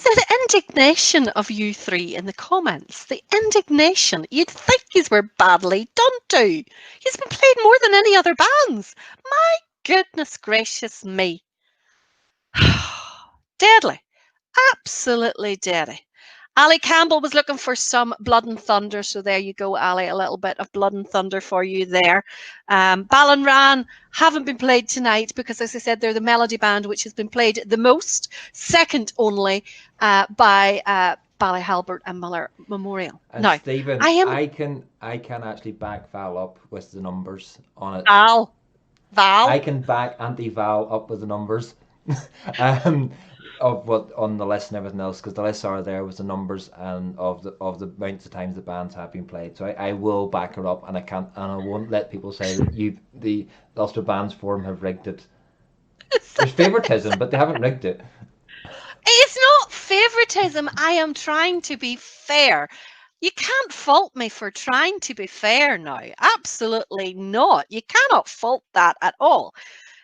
So the indignation of you three in the comments, the indignation. You'd think yous were badly done to. You've been played more than any other bands. My goodness gracious me. Deadly. Absolutely deadly. Ali Campbell was looking for some Blood and Thunder, so there you go, Ali. A little bit of Blood and Thunder for you there. Ballinran haven't been played tonight because, as I said, they're the melody band which has been played the most, second only by Ballyhalbert and Miller Memorial. And Now, Stephen, I am I can actually back Val up with the numbers on it. Val. I can back Auntie Val up with the numbers. um, of what on the list and everything else, because the lists are there with the numbers and of the amounts of times the bands have been played. So I will back her up, and I won't let people say that the Ulster Bands Forum have rigged it. There's favouritism, but they haven't rigged it. It's not favoritism. I am trying to be fair. You can't fault me for trying to be fair now. Absolutely not. You cannot fault that at all.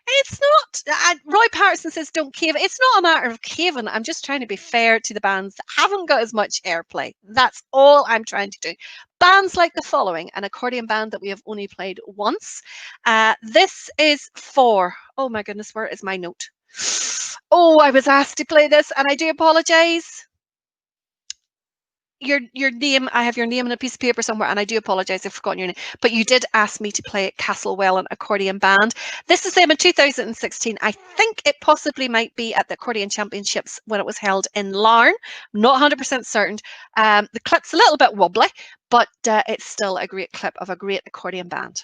It's not. Roy Patterson says don't cave. It's not a matter of caving. I'm just trying to be fair to the bands that haven't got as much airplay. That's all I'm trying to do. Bands like the following, an accordion band that we have only played once. This is for, oh my goodness, where is my note? Oh, I was asked to play this and I do apologise. Your name, I have your name on a piece of paper somewhere, and I do apologise, I've forgotten your name, but you did ask me to play Castlewell accordion band. This is them in 2016. I think it possibly might be at the Accordion Championships when it was held in Larne. I'm not 100% certain. The clip's a little bit wobbly, but it's still a great clip of a great accordion band.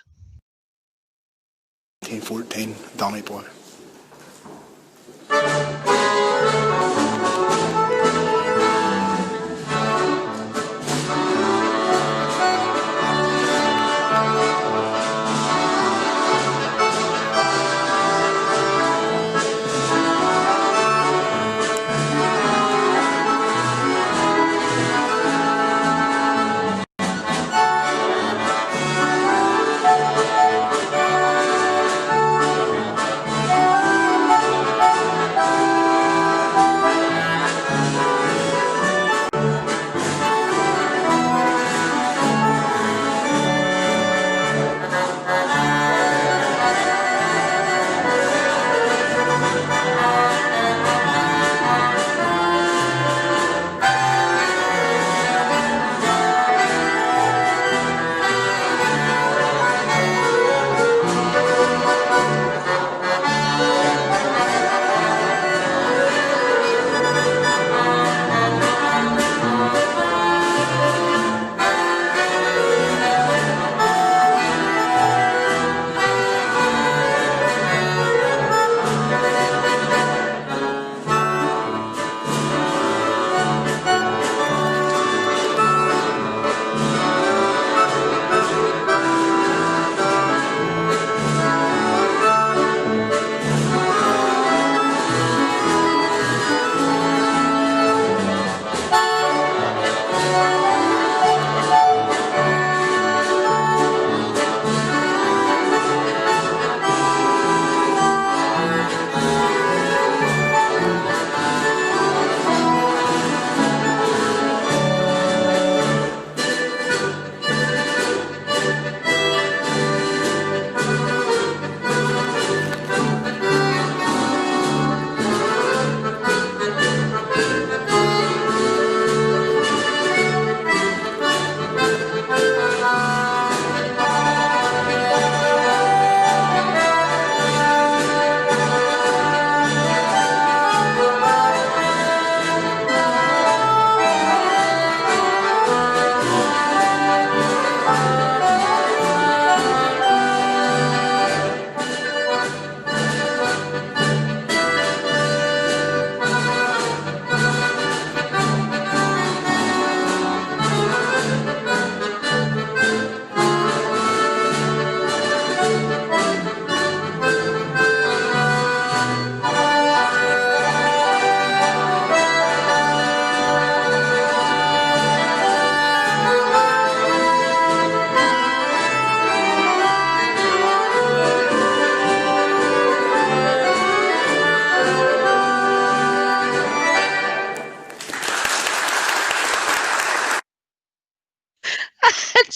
1914, Donny Boy.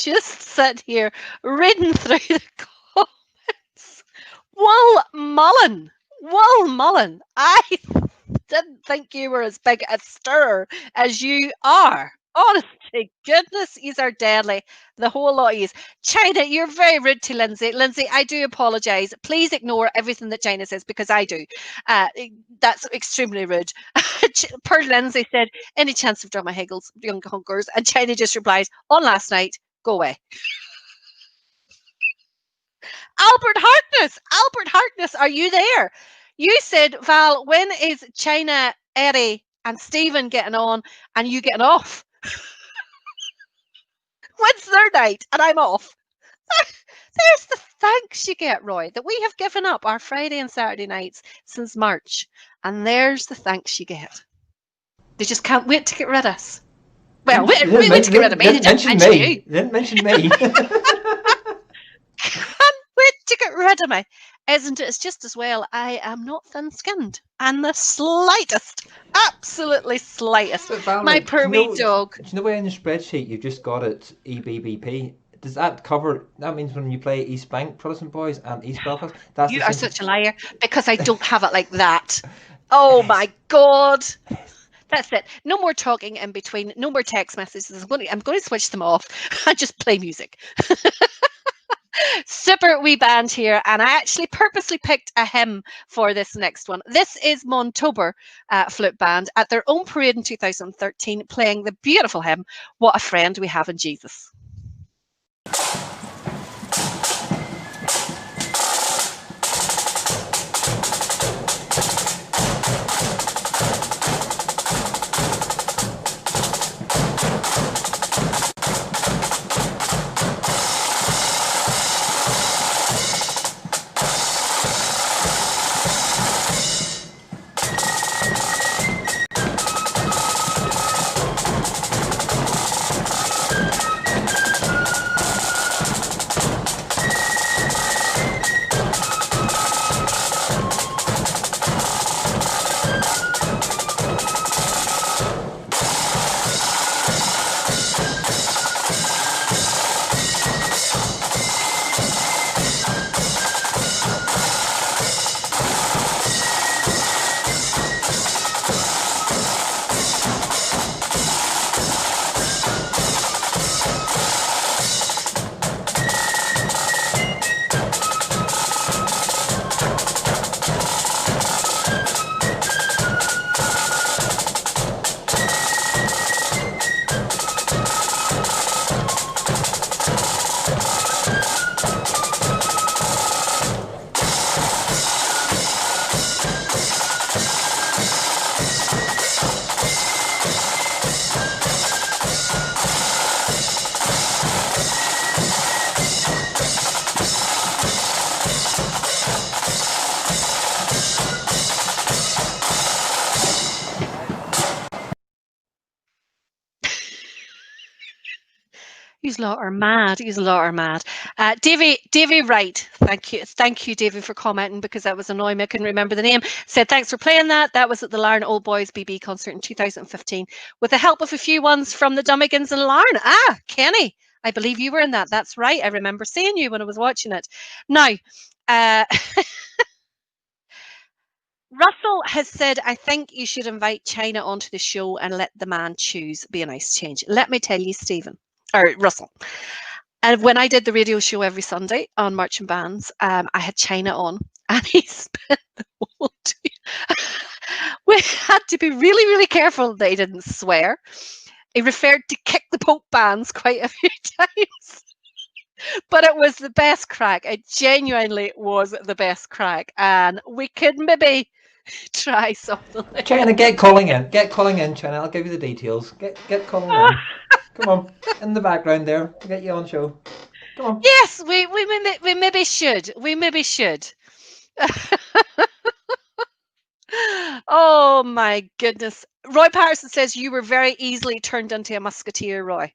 just sit here reading through the comments. Wool Mullen, I didn't think you were as big a stirrer as you are. Honest to goodness, yous are deadly. The whole lot of yous. China, you're very rude to Lindsay. Lindsay, I do apologise. Please ignore everything that China says because I do. That's extremely rude. Per Lindsay said, any chance of drama Higgles, young hunkers? And China just replied, on last night, go away. Albert Harkness, are you there? You said, Val, when is China, Eddie, and Stephen getting on and you getting off? When's their night? And I'm off. There's the thanks you get, Roy, that we have given up our Friday and Saturday nights since March. And there's the thanks you get. They just can't wait to get rid of us. Well, wait to get rid of me. They didn't mention you. They didn't mention me. Can't wait to get rid of me. Isn't it? It's just as well I am not thin-skinned. And the slightest, absolutely slightest. Valerie, My poor wee dog. Do you know where in the spreadsheet you've just got it EBBP? Does that cover? That means when you play East Bank Protestant Boys and East Belfast, that's you are such a liar because I don't have it like that. Oh my God. That's it. No more talking in between. No more text messages. I'm going to switch them off and just play music. Super wee band here, and I actually purposely picked a hymn for this next one. This is Montober Flute Band at their own parade in 2013, playing the beautiful hymn, What a Friend We Have in Jesus. Yous lot are mad. Yous lot are mad. Davy Wright, thank you, Davy, for commenting because that was annoying me. I couldn't remember the name. Said thanks for playing that. That was at the Larne Old Boys BB concert in 2015, with the help of a few ones from the Dummigans and Larne. Ah, Kenny, I believe you were in that. That's right. I remember seeing you when I was watching it. Now, Russell has said, I think you should invite China onto the show and let the man choose. Be a nice change. Let me tell you, Stephen. Or Russell. And when I did the radio show every Sunday on Marching Bands, I had China on, and he spent the whole day. We had to be really, really careful that he didn't swear. He referred to kick the Pope bands quite a few times. But it was the best crack. It genuinely was the best crack. And we could maybe try something like China, get calling in. Get calling in, China. I'll give you the details. Get calling in. Come on, in the background there. We'll get you on show. Come on. Yes, we maybe should. We maybe should. Oh my goodness. Roy Patterson says you were very easily turned into a musketeer, Roy.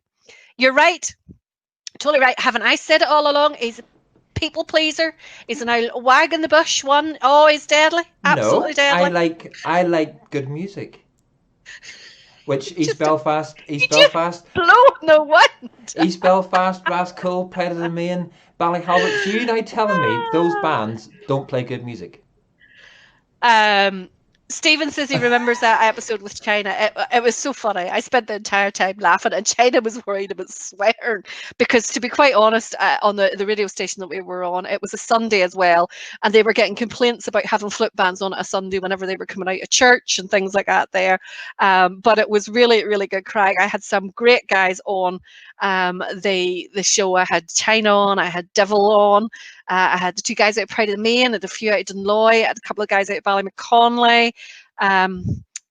You're right. Totally right. Haven't I said it all along? He's a people pleaser. He's an old wag in the bush one. Oh, he's deadly. Absolutely deadly. I like good music. Which Just East you just Belfast, blow in the wind. East Belfast, Rascal, Pride of the Main, Ballyhalbert. So you now telling me those bands don't play good music? Um, Stephen says he remembers that episode with China. It was so funny. I spent the entire time laughing, and China was worried about swearing because, to be quite honest, on the radio station that we were on, it was a Sunday as well, and they were getting complaints about having flip bands on a Sunday whenever they were coming out of church and things like that there. But it was really, really good crack. I had some great guys on the show. I had China on, I had Devil on, I had the two guys out of Pride of the Main, I had a few out of Dunloy, I had a couple of guys out of Ballymaconley, a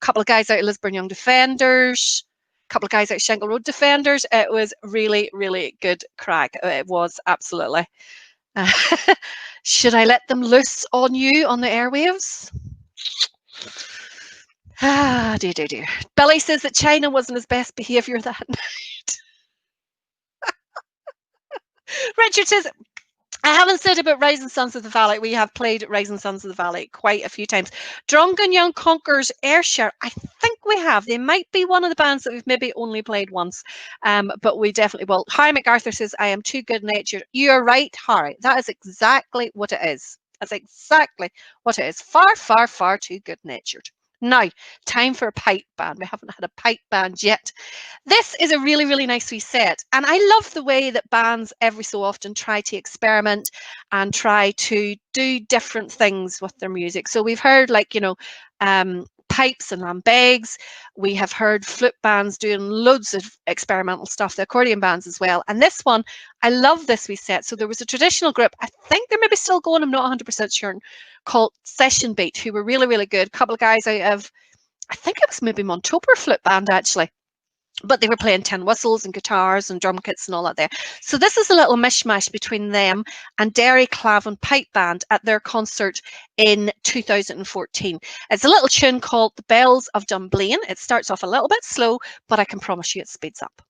couple of guys out of Lisburn Young Defenders, a couple of guys out of Shankill Road Defenders. It was really, really good crack. It was absolutely. Should I let them loose on you on the airwaves? Dear. Billy says that China wasn't his best behaviour that night. Richard says, I haven't said about Rising Sons of the Valley. We have played Rising Sons of the Valley quite a few times. Drunken Young Conquerors Ayrshire, I think we have. They might be one of the bands that we've maybe only played once, but we definitely will. Harry MacArthur says, I am too good-natured. You're right, Harry. That is exactly what it is. That's exactly what it is. Far, far, far too good-natured. Now, time for a pipe band. We haven't had a pipe band yet. This is a really, really nice wee set. And I love the way that bands every so often try to experiment and try to do different things with their music. So we've heard pipes and lambegs. We have heard flute bands doing loads of experimental stuff, the accordion bands as well. And this one, I love this wee set. So there was a traditional group, I think they're maybe still going, I'm not 100% sure, called Session Beat, who were really, really good. A couple of guys out of, I think it was maybe Montoper flute band actually. But they were playing tin whistles and guitars and drum kits and all that there. So this is a little mishmash between them and Derry Clavin Pipe Band at their concert in 2014. It's a little tune called The Bells of Dunblane. It starts off a little bit slow, but I can promise you it speeds up.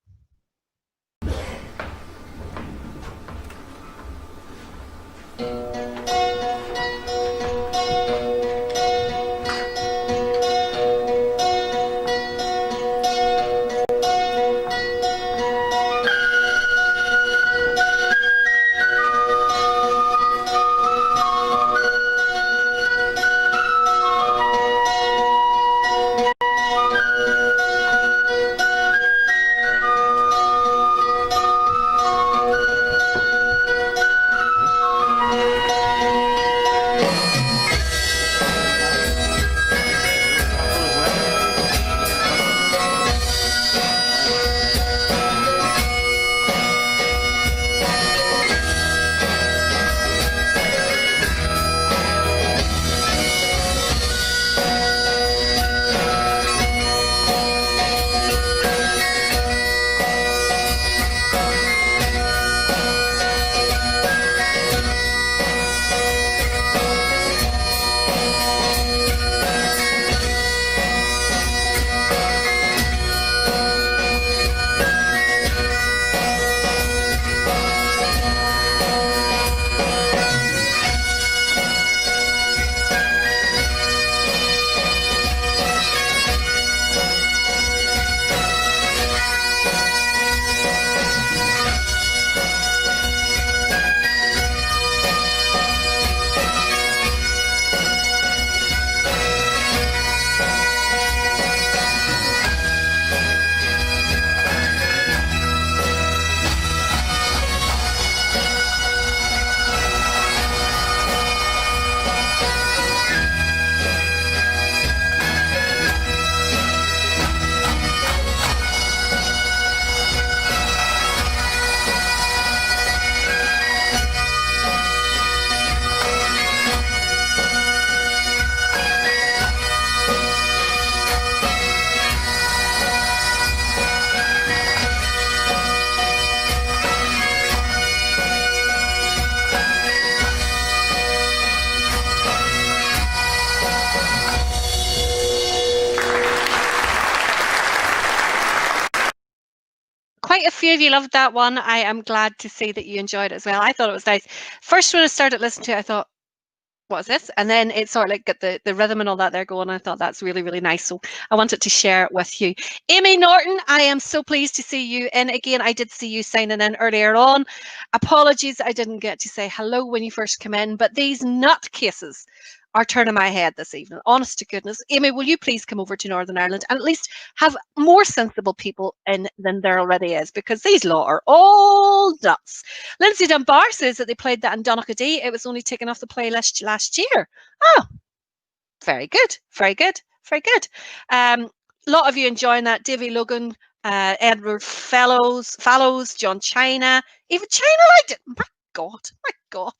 Quite a few of you loved that one. I am glad to see that you enjoyed it as well. I thought it was nice. First, when I started listening to it, I thought, what is this? And then it sort of like got the rhythm and all that there going. I thought that's really, really nice. So I wanted to share it with you. Amy Norton, I am so pleased to see you in again. I did see you signing in earlier on. Apologies, I didn't get to say hello when you first came in, but these nutcases are turning my head this evening. Honest to goodness. Amy, will you please come over to Northern Ireland and at least have more sensible people in than there already is? Because these lot are all nuts. Lindsay Dunbar says that they played that in Donaghadee. It was only taken off the playlist last year. Oh, very good. Very good. Very good. A lot of you enjoying that. Davy Logan, Edward Fallows, John China. Even China liked it. My God. My God.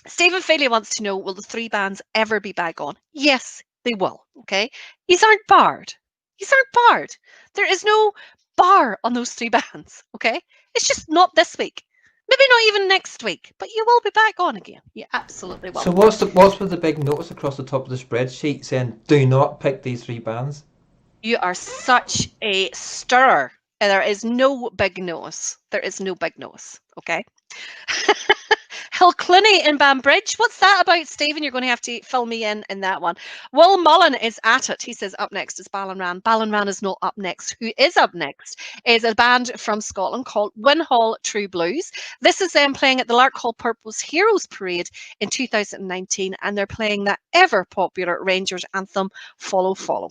Stephen Faley wants to know, will the three bands ever be back on? Yes, they will. Okay. These aren't barred. These aren't barred. There is no bar on those three bands. Okay. It's just not this week. Maybe not even next week, but you will be back on again. You absolutely will. So what's with the big notice across the top of the spreadsheet saying do not pick these three bands? You are such a stirrer. There is no big notice. There is no big notice. Okay. Hillclunny in Banbridge. What's that about, Stephen? You're going to have to fill me in that one. Will Mullen is at it. He says up next is Ballinran. Ballinran is not up next. Who is up next is a band from Scotland called Winhall True Blues. This is them playing at the Larkhall Purple's Heroes Parade in 2019, and they're playing that ever popular Rangers anthem, Follow, Follow.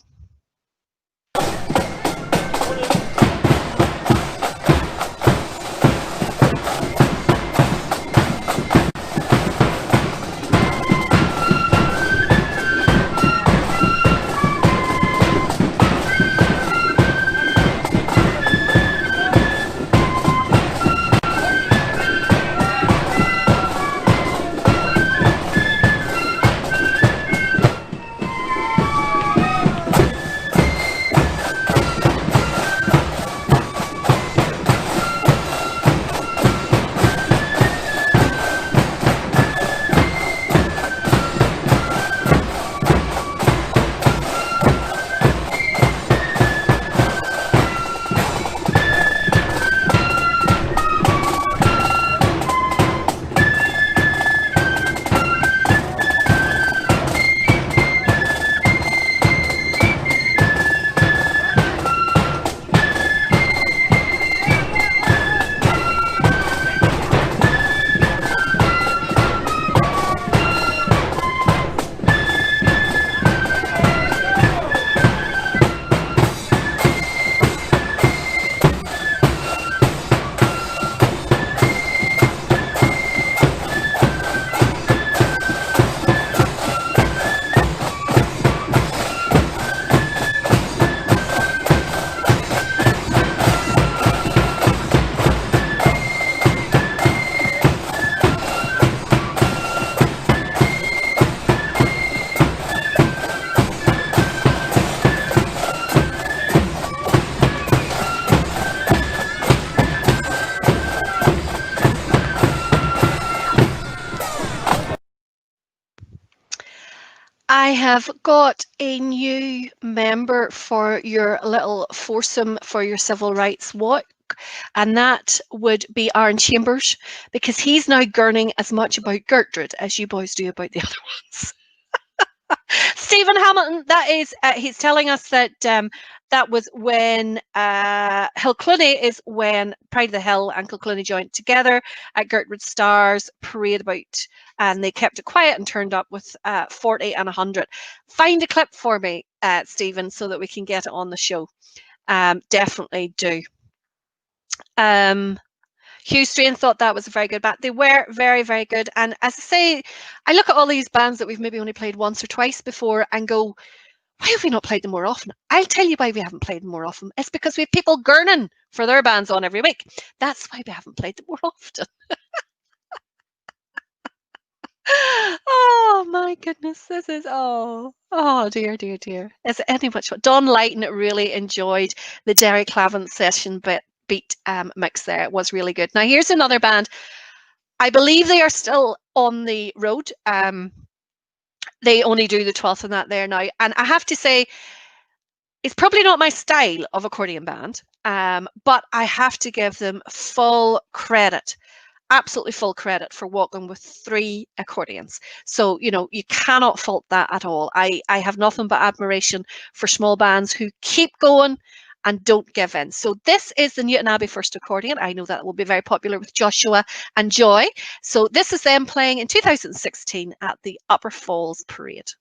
I have got a new member for your little foursome for your civil rights walk, and that would be Aaron Chambers, because he's now gurning as much about Gertrude as you boys do about the other ones. Stephen Hamilton, that is, he's telling us that that was when Hillclunny is when Pride of the Hill and Kilclunny joined together at Gertrude Starr's parade about, and they kept it quiet and turned up with 40 and 100. Find a clip for me, Stephen, so that we can get it on the show. Definitely do. Hugh Strain thought that was a very good band. They were very, very good. And as I say, I look at all these bands that we've maybe only played once or twice before and go, why have we not played them more often? I'll tell you why we haven't played them more often. It's because we have people gurning for their bands on every week. That's why we haven't played them more often. Oh my goodness, this is oh dear, dear, dear. Is it any much fun? Don Lighton really enjoyed the Derry Clavin session beat mix there. It was really good. Now here's another band. I believe they are still on the road. They only do the 12th and that there now. And I have to say, it's probably not my style of accordion band, but I have to give them full credit. absolutely full credit for walking with 3 accordions. So, you cannot fault that at all. I have nothing but admiration for small bands who keep going and don't give in. So this is the Newton Abbey First Accordion. I know that will be very popular with Joshua and Joy. So this is them playing in 2016 at the Upper Falls Parade.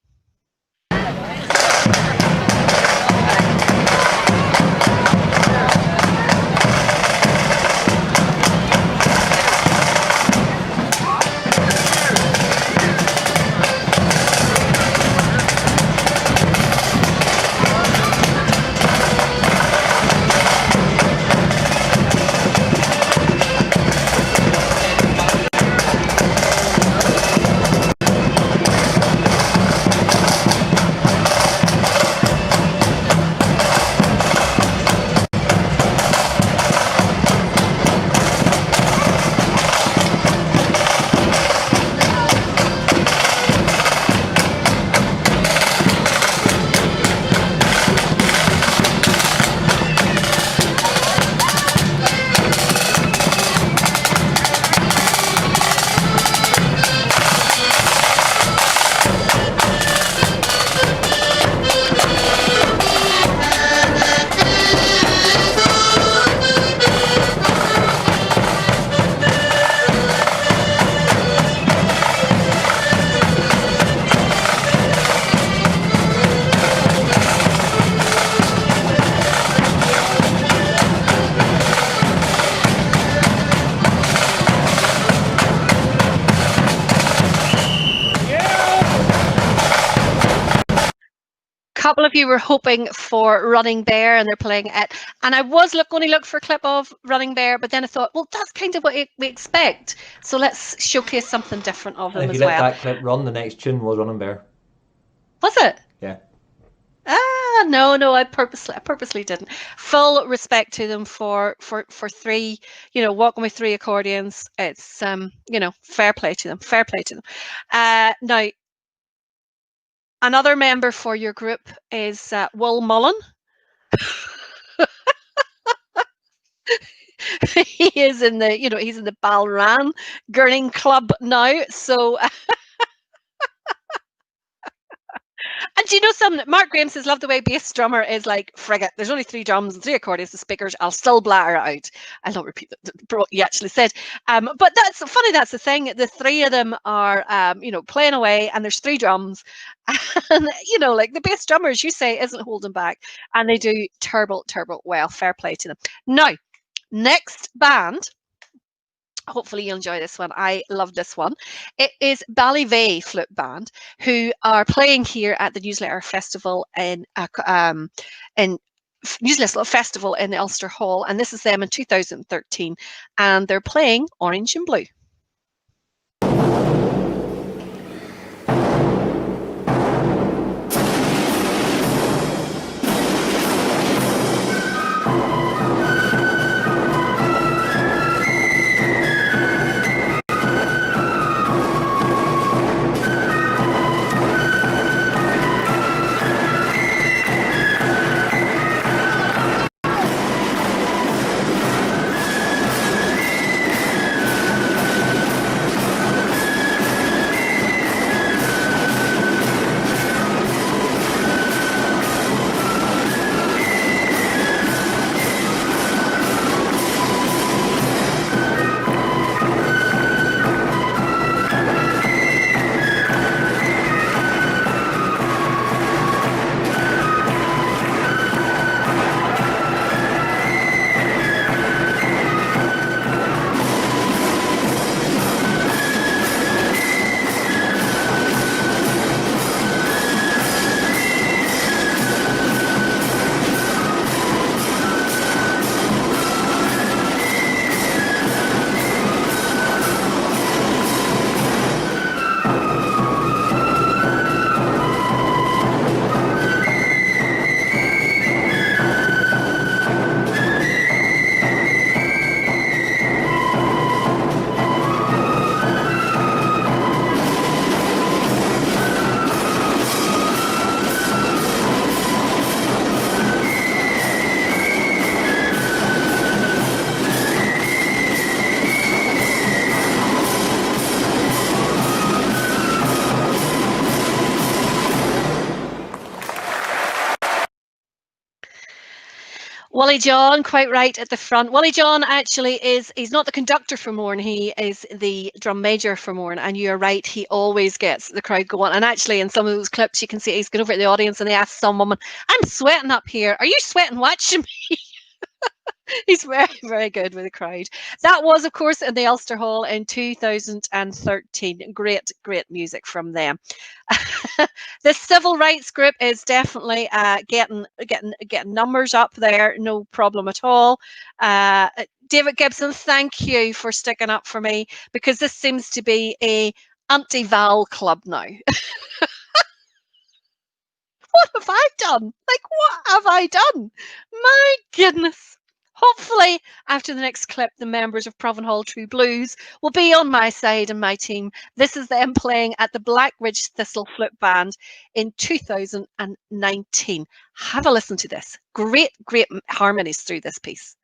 Couple of you were hoping for Running Bear, and they're playing it. And I was going to look for a clip of Running Bear, but then I thought, well, that's kind of what we expect. So let's showcase something different of them And if as you let well. that clip run, the next tune was Running Bear. Was it? Yeah. No, I purposely didn't. Full respect to them for 3, walking with 3 accordions. It's fair play to them. Fair play to them. Now, another member for your group is Will Mullen. He is in the, he's in the Balran Gurning Club now. So, and do you know something? Mark Graham says, love the way bass drummer is like, frigate, there's only 3 drums and 3 accordions and speakers. I'll still blatter it out. I'll not repeat what you actually said. But that's funny. That's the thing. The 3 of them are, playing away, and there's 3 drums. And, like the bass drummer, as you say, isn't holding back. And they do terrible well. Fair play to them. Now, next band. Hopefully you'll enjoy this one. I love this one. It is Ballyvey Flute Band, who are playing here at the Newsletter Festival in Newsletter Festival in the Ulster Hall, and this is them in 2013, and they're playing Orange and Blue. Willie John, quite right at the front. Willie John actually he's not the conductor for Mourne, he is the drum major for Mourne. And you're right, he always gets the crowd going. And actually, in some of those clips, you can see he's going over at the audience and he asks some woman, I'm sweating up here. Are you sweating watching me? He's very, very good with the crowd. That was, of course, in the Ulster Hall in 2013. Great, great music from them. The civil rights group is definitely getting numbers up there, no problem at all. David Gibson, thank you for sticking up for me, because this seems to be a anti-Val club now. What have I done? Like, what have I done? My goodness. Hopefully, after the next clip, the members of Provenhall True Blues will be on my side and my team. This is them playing at the Blackridge Thistle Flute Band in 2019. Have a listen to this. Great, great harmonies through this piece.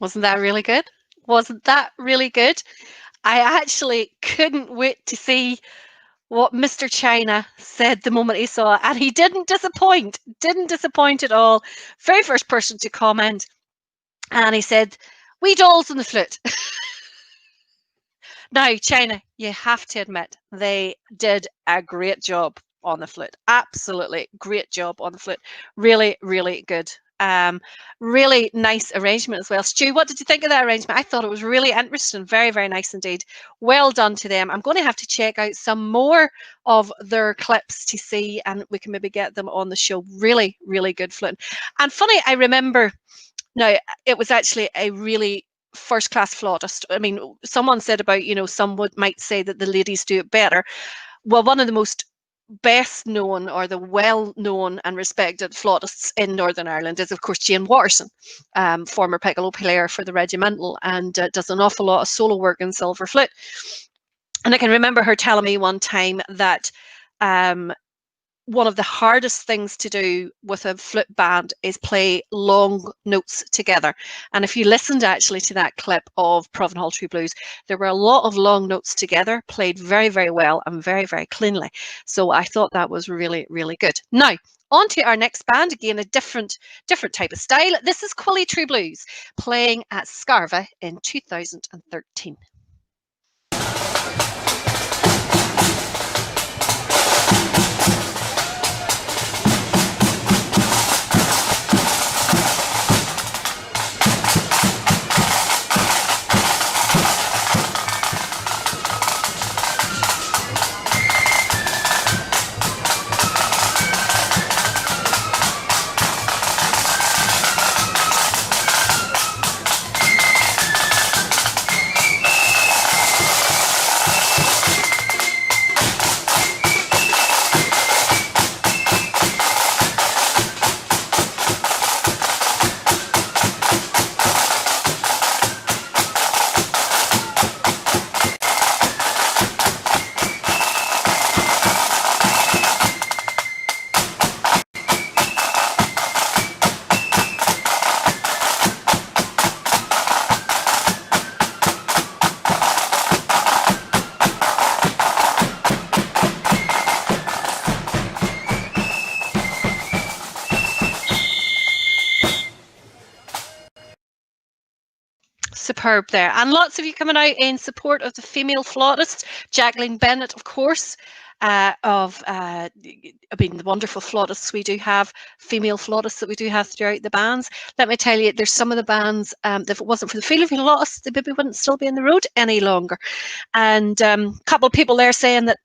Wasn't that really good? Wasn't that really good? I actually couldn't wait to see what Mr. China said the moment he saw it, and he didn't disappoint at all. Very first person to comment, and he said, "We dolls on the flute." Now, China, you have to admit, they did a great job on the flute. Absolutely great job on the flute. Really, really good. Really nice arrangement as well. Stu, what did you think of that arrangement? I thought it was really interesting. Very, very nice indeed. Well done to them. I'm going to have to check out some more of their clips to see, and we can maybe get them on the show. Really, really good flute. And funny, I remember now, it was actually a really first class flautist. I mean, someone said about, some might say that the ladies do it better. Well, one of the most best known or the well known and respected flautists in Northern Ireland is, of course, Jane Watterson, former piccolo player for the Regimental, and does an awful lot of solo work in silver flute. And I can remember her telling me one time that one of the hardest things to do with a flute band is play long notes together. And if you listened actually to that clip of Provenhall True Blues, there were a lot of long notes together, played very, very well and very, very cleanly. So I thought that was really, really good. Now, on to our next band, again, a different type of style. This is Quilly True Blues, playing at Scarva in 2013. Superb there. And lots of you coming out in support of the female flautist, Jacqueline Bennett, of course, the wonderful flautists we do have, female flautists that we do have throughout the bands. Let me tell you, there's some of the bands that if it wasn't for the female flautists, they maybe wouldn't still be in the road any longer. And a couple of people there saying that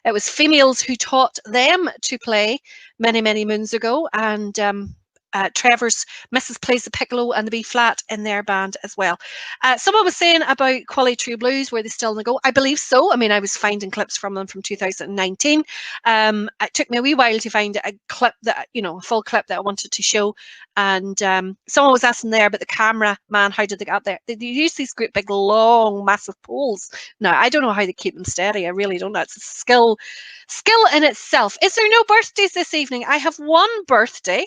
it was females who taught them to play many, many moons ago. And Trevor's missus plays the piccolo and the B flat in their band as well. Someone was saying about Quilly True Blues, were they still in the go? I believe so. I mean, I was finding clips from them from 2019. It took me a wee while to find a clip that, a full clip that I wanted to show. And someone was asking there about the camera man, how did they get up there? They use these great big long massive poles. Now, I don't know how they keep them steady. I really don't know. It's a skill in itself. Is there no birthdays this evening? I have one birthday.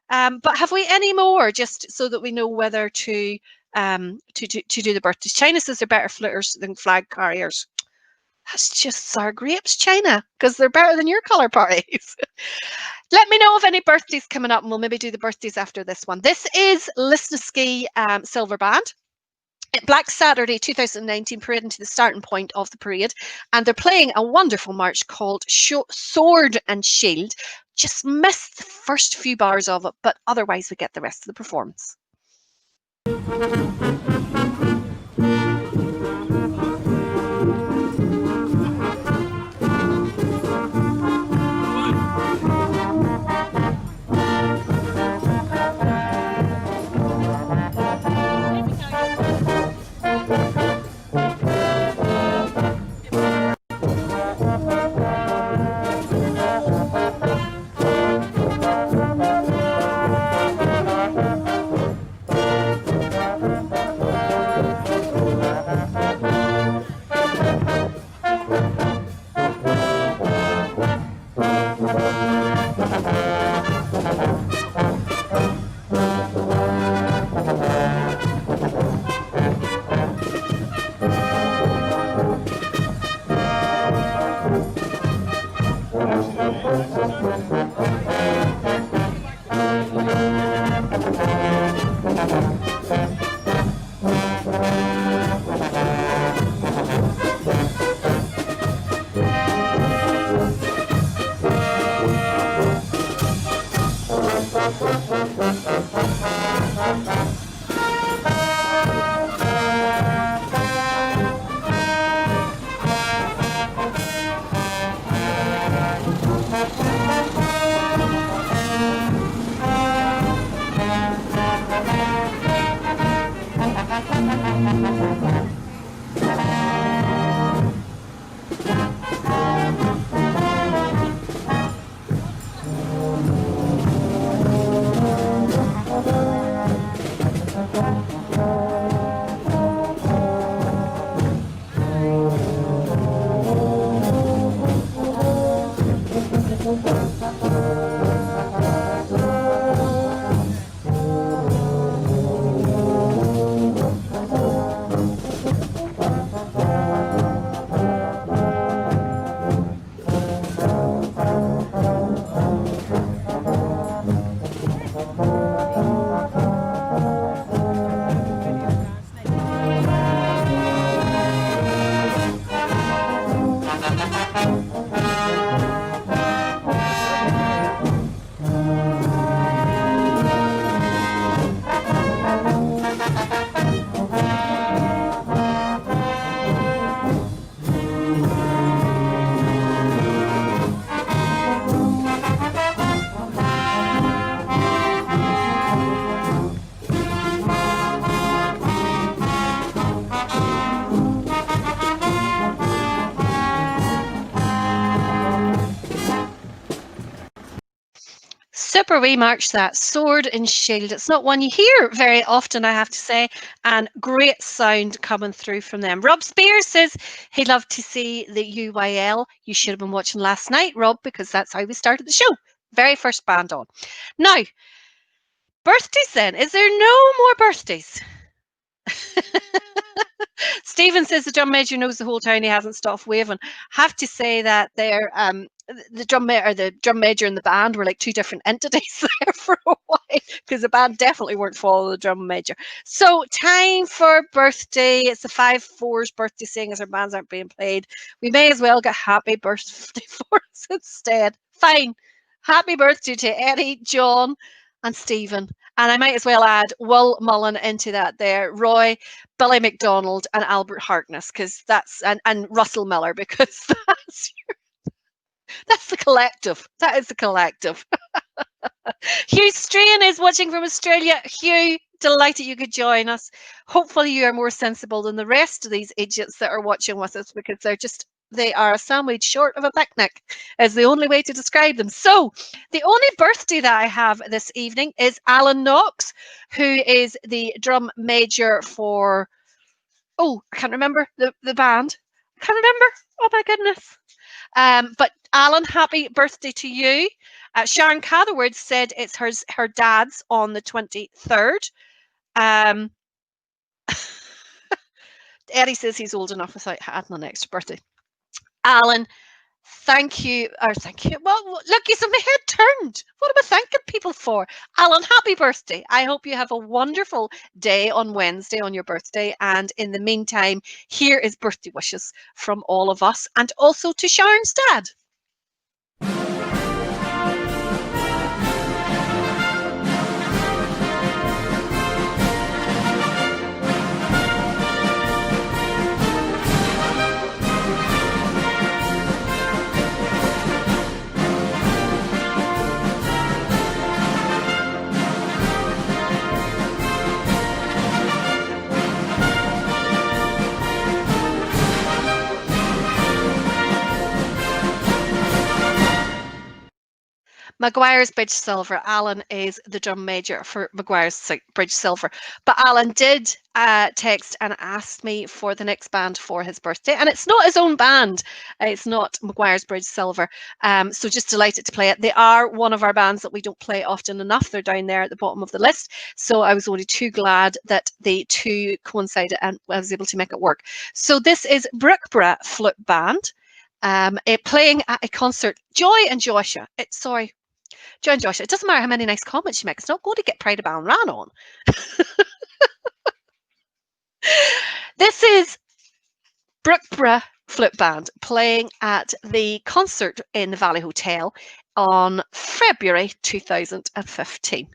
But have we any more, just so that we know whether to do the birthdays? China says they're better flitters than flag carriers. That's just sour grapes, China, because they're better than your colour parties. Let me know of any birthdays coming up, and we'll maybe do the birthdays after this one. This is Lisnaskea Silver Band. Black Saturday 2019 parade into the starting point of the parade, and they're playing a wonderful march called Sword and Shield. Just missed the first few bars of it, but otherwise we get the rest of the performance. Super remarks, that sword and shield. It's not one you hear very often, I have to say, and great sound coming through from them. Rob Spears says he'd love to see the UYL. You should have been watching last night, Rob, because that's how we started the show. Very first band on. Now, birthdays then. Is there no more birthdays? Stephen says the drum major knows the whole time, he hasn't stopped waving. Have to say that they're the drum major and the band were like two different entities there for a while, because the band definitely weren't following the drum major. So time for birthday. It's the 5/4's birthday, seeing as our bands aren't being played. We may as well get happy birthday for us instead. Fine. Happy birthday to Eddie, John, and Stephen. And I might as well add Will Mullen into that there, Roy, Billy McDonald, and Albert Harkness, because and Russell Miller, because that's the collective. That is the collective. Hugh Strain is watching from Australia. Hugh, delighted you could join us. Hopefully you are more sensible than the rest of these idiots that are watching with us, because they are a sandwich short of a picnic, is the only way to describe them. So the only birthday that I have this evening is Alan Knox, who is the drum major for, I can't remember the band. I can't remember. Oh my goodness. But Alan, happy birthday to you. Sharon Catherwood said it's her dad's on the 23rd. Eddie says he's old enough without having an extra birthday. Alan, thank you. Well, look, you said my head turned. What am I thanking people for? Alan, happy birthday. I hope you have a wonderful day on Wednesday on your birthday. And in the meantime, here is birthday wishes from all of us, and also to Sharon's dad. Maguire's Bridge Silver. Alan is the drum major for Maguire's Bridge Silver. But Alan did text and ask me for the next band for his birthday. And it's not his own band. It's not Maguire's Bridge Silver. So just delighted to play it. They are one of our bands that we don't play often enough. They're down there at the bottom of the list. So I was only too glad that the two coincided and I was able to make it work. So this is Brookborough Flute Band. Playing at a concert. Joy and Joshua. Joy and Joshua. It doesn't matter how many nice comments you make. It's not going to get Pride of Ballinran on. This is Brookborough Flute Band playing at the concert in the Valley Hotel on February 2015.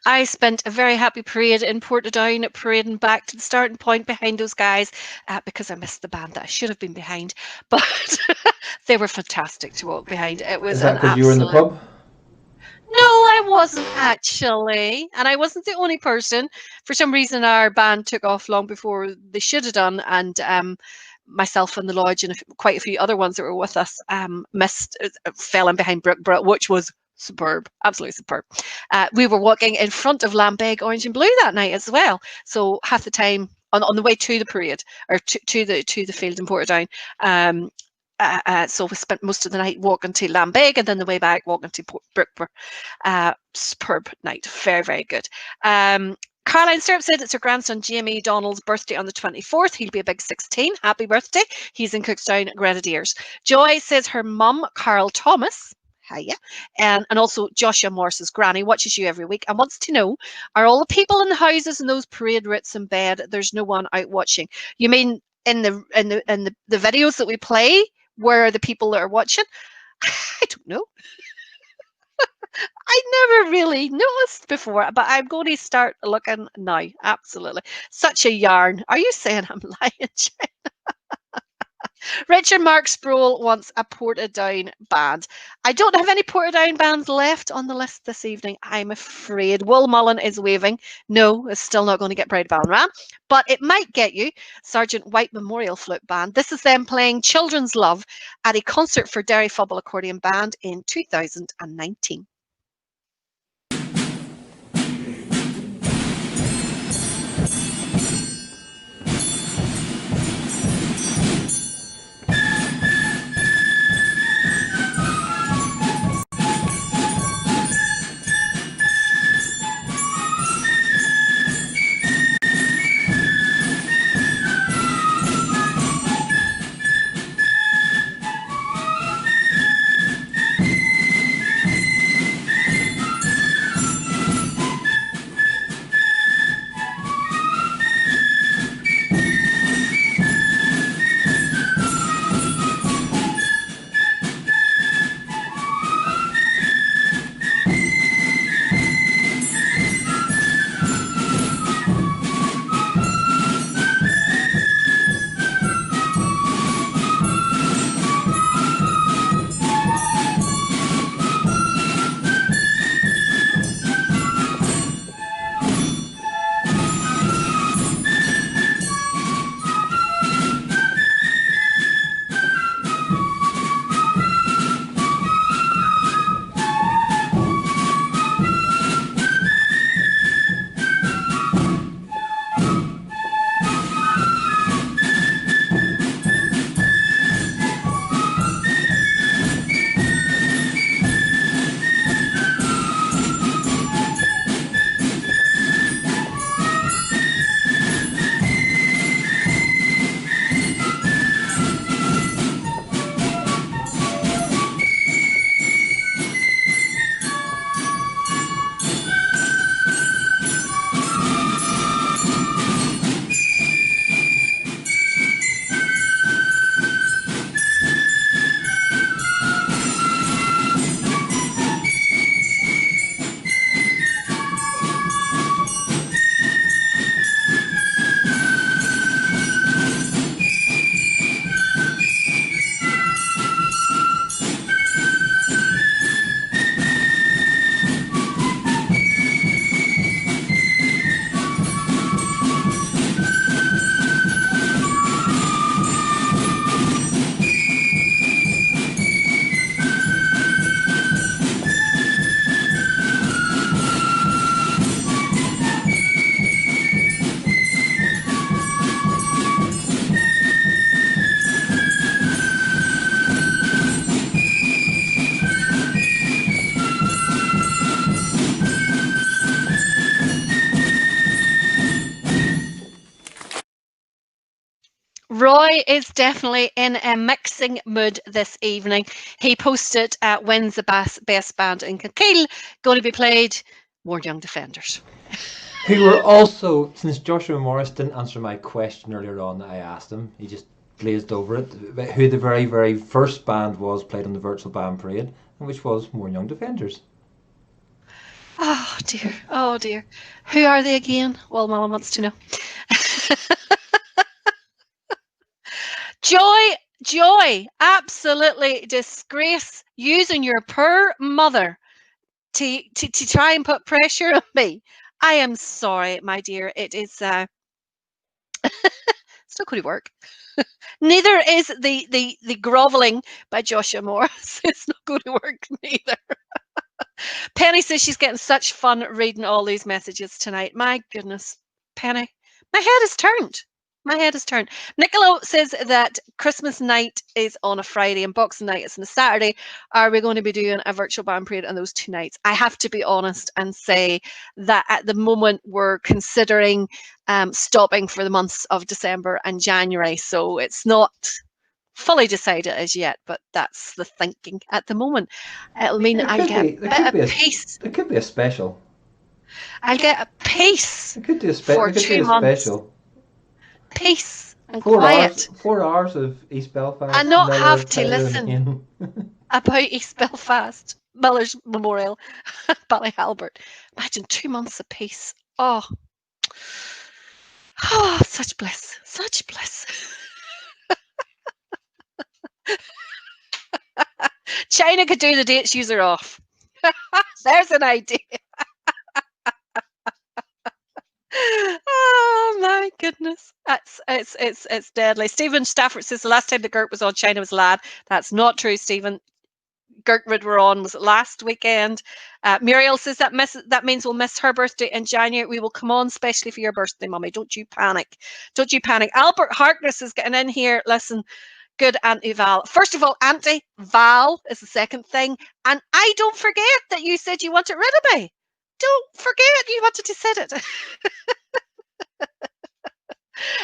I spent a very happy parade in Portadown, parading back to the starting point behind those guys because I missed the band that I should have been behind. But they were fantastic to walk behind. It was Is that an because you were in the absolute. pub? No, I wasn't actually. And I wasn't the only person. For some reason, our band took off long before they should have done. And myself and the lodge and quite a few other ones that were with us missed, fell in behind Brookborough, which was superb, absolutely superb. We were walking in front of Lambeg Orange and Blue that night as well. So half the time on the way to the parade or to the field in Portadown. So we spent most of the night walking to Lambeg and then the way back walking to Brookborough. Superb night, very, very good. Caroline Stirrup said it's her grandson Jamie Donald's birthday on the 24th. He'll be a big 16. Happy birthday. He's in Cookstown Grenadiers. Joy says her mum, Carol Thomas, hiya, and also Joshua Morris's granny watches you every week and wants to know, are all the people in the houses and those parade routes in bed? There's no one out watching. You mean in the videos that we play? Where are the people that are watching? I don't know. I never really noticed before, but I'm going to start looking now. Absolutely. Such a yarn. Are you saying I'm lying, Jane? Richard Mark Sproul wants a Portadown band. I don't have any Portadown bands left on the list this evening, I'm afraid. Will Mullen is waving. No, it's still not going to get Bride Ballinram, but it might get you Sergeant White Memorial Flute Band. This is them playing Children's Love at a concert for Derry Fubble Accordion Band in 2019. Roy is definitely in a mixing mood this evening. He posted when's the best band in Kilkeel going to be played? More Young Defenders. Who were also, since Joshua Morris didn't answer my question earlier on that I asked him, he just glazed over it, who the very, very first band was played on the Virtual Band Parade, and which was More Young Defenders. Oh dear, oh dear. Who are they again? Well, Mama wants to know. Joy, absolutely disgrace using your poor mother to try and put pressure on me. I am sorry, my dear. It is it's not going to work. Neither is the groveling by Joshua Morris. It's not going to work neither. Penny says she's getting such fun reading all these messages tonight. My goodness, Penny, my head is turned. My head is turned. Nicola says that Christmas night is on a Friday and Boxing night is on a Saturday. Are we going to be doing a virtual band parade on those 2 nights? I have to be honest and say that at the moment we're considering stopping for the months of December and January. So it's not fully decided as yet, but that's the thinking at the moment. It'll mean There I'll could get be, a there bit could of be a, peace. there could be a special. I'll get a peace There could be a for there could be 2 a months. special. Peace and 4 hours, quiet. 4 hours of East I Belfast, not Miller, have to Taylor, and listen Inn. about East Belfast, Miller's Memorial, Ballyhalbert. Imagine 2 months of peace. Oh, oh, such bliss, such bliss. China could do the dates user off. There's an idea. Oh my goodness. It's deadly. Stephen Stafford says the last time the Gert was on, China was lad. That's not true, Stephen. Gertrude were on, was it last weekend? Muriel says that means we'll miss her birthday in January. We will come on especially for your birthday, Mummy. Don't you panic. Don't you panic. Albert Harkness is getting in here. Listen, good Auntie Val. First of all, Auntie Val is the second thing. And I don't forget that you said you wanted rid of me. Don't forget you wanted to sit it.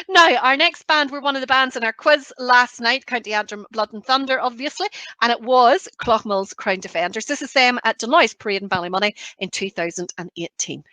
Now, our next band were one of the bands in our quiz last night, County Antrim, Blood and Thunder, obviously, and it was Cloughmill's Crown Defenders. This is them at Denoise Parade in Ballymoney in 2018.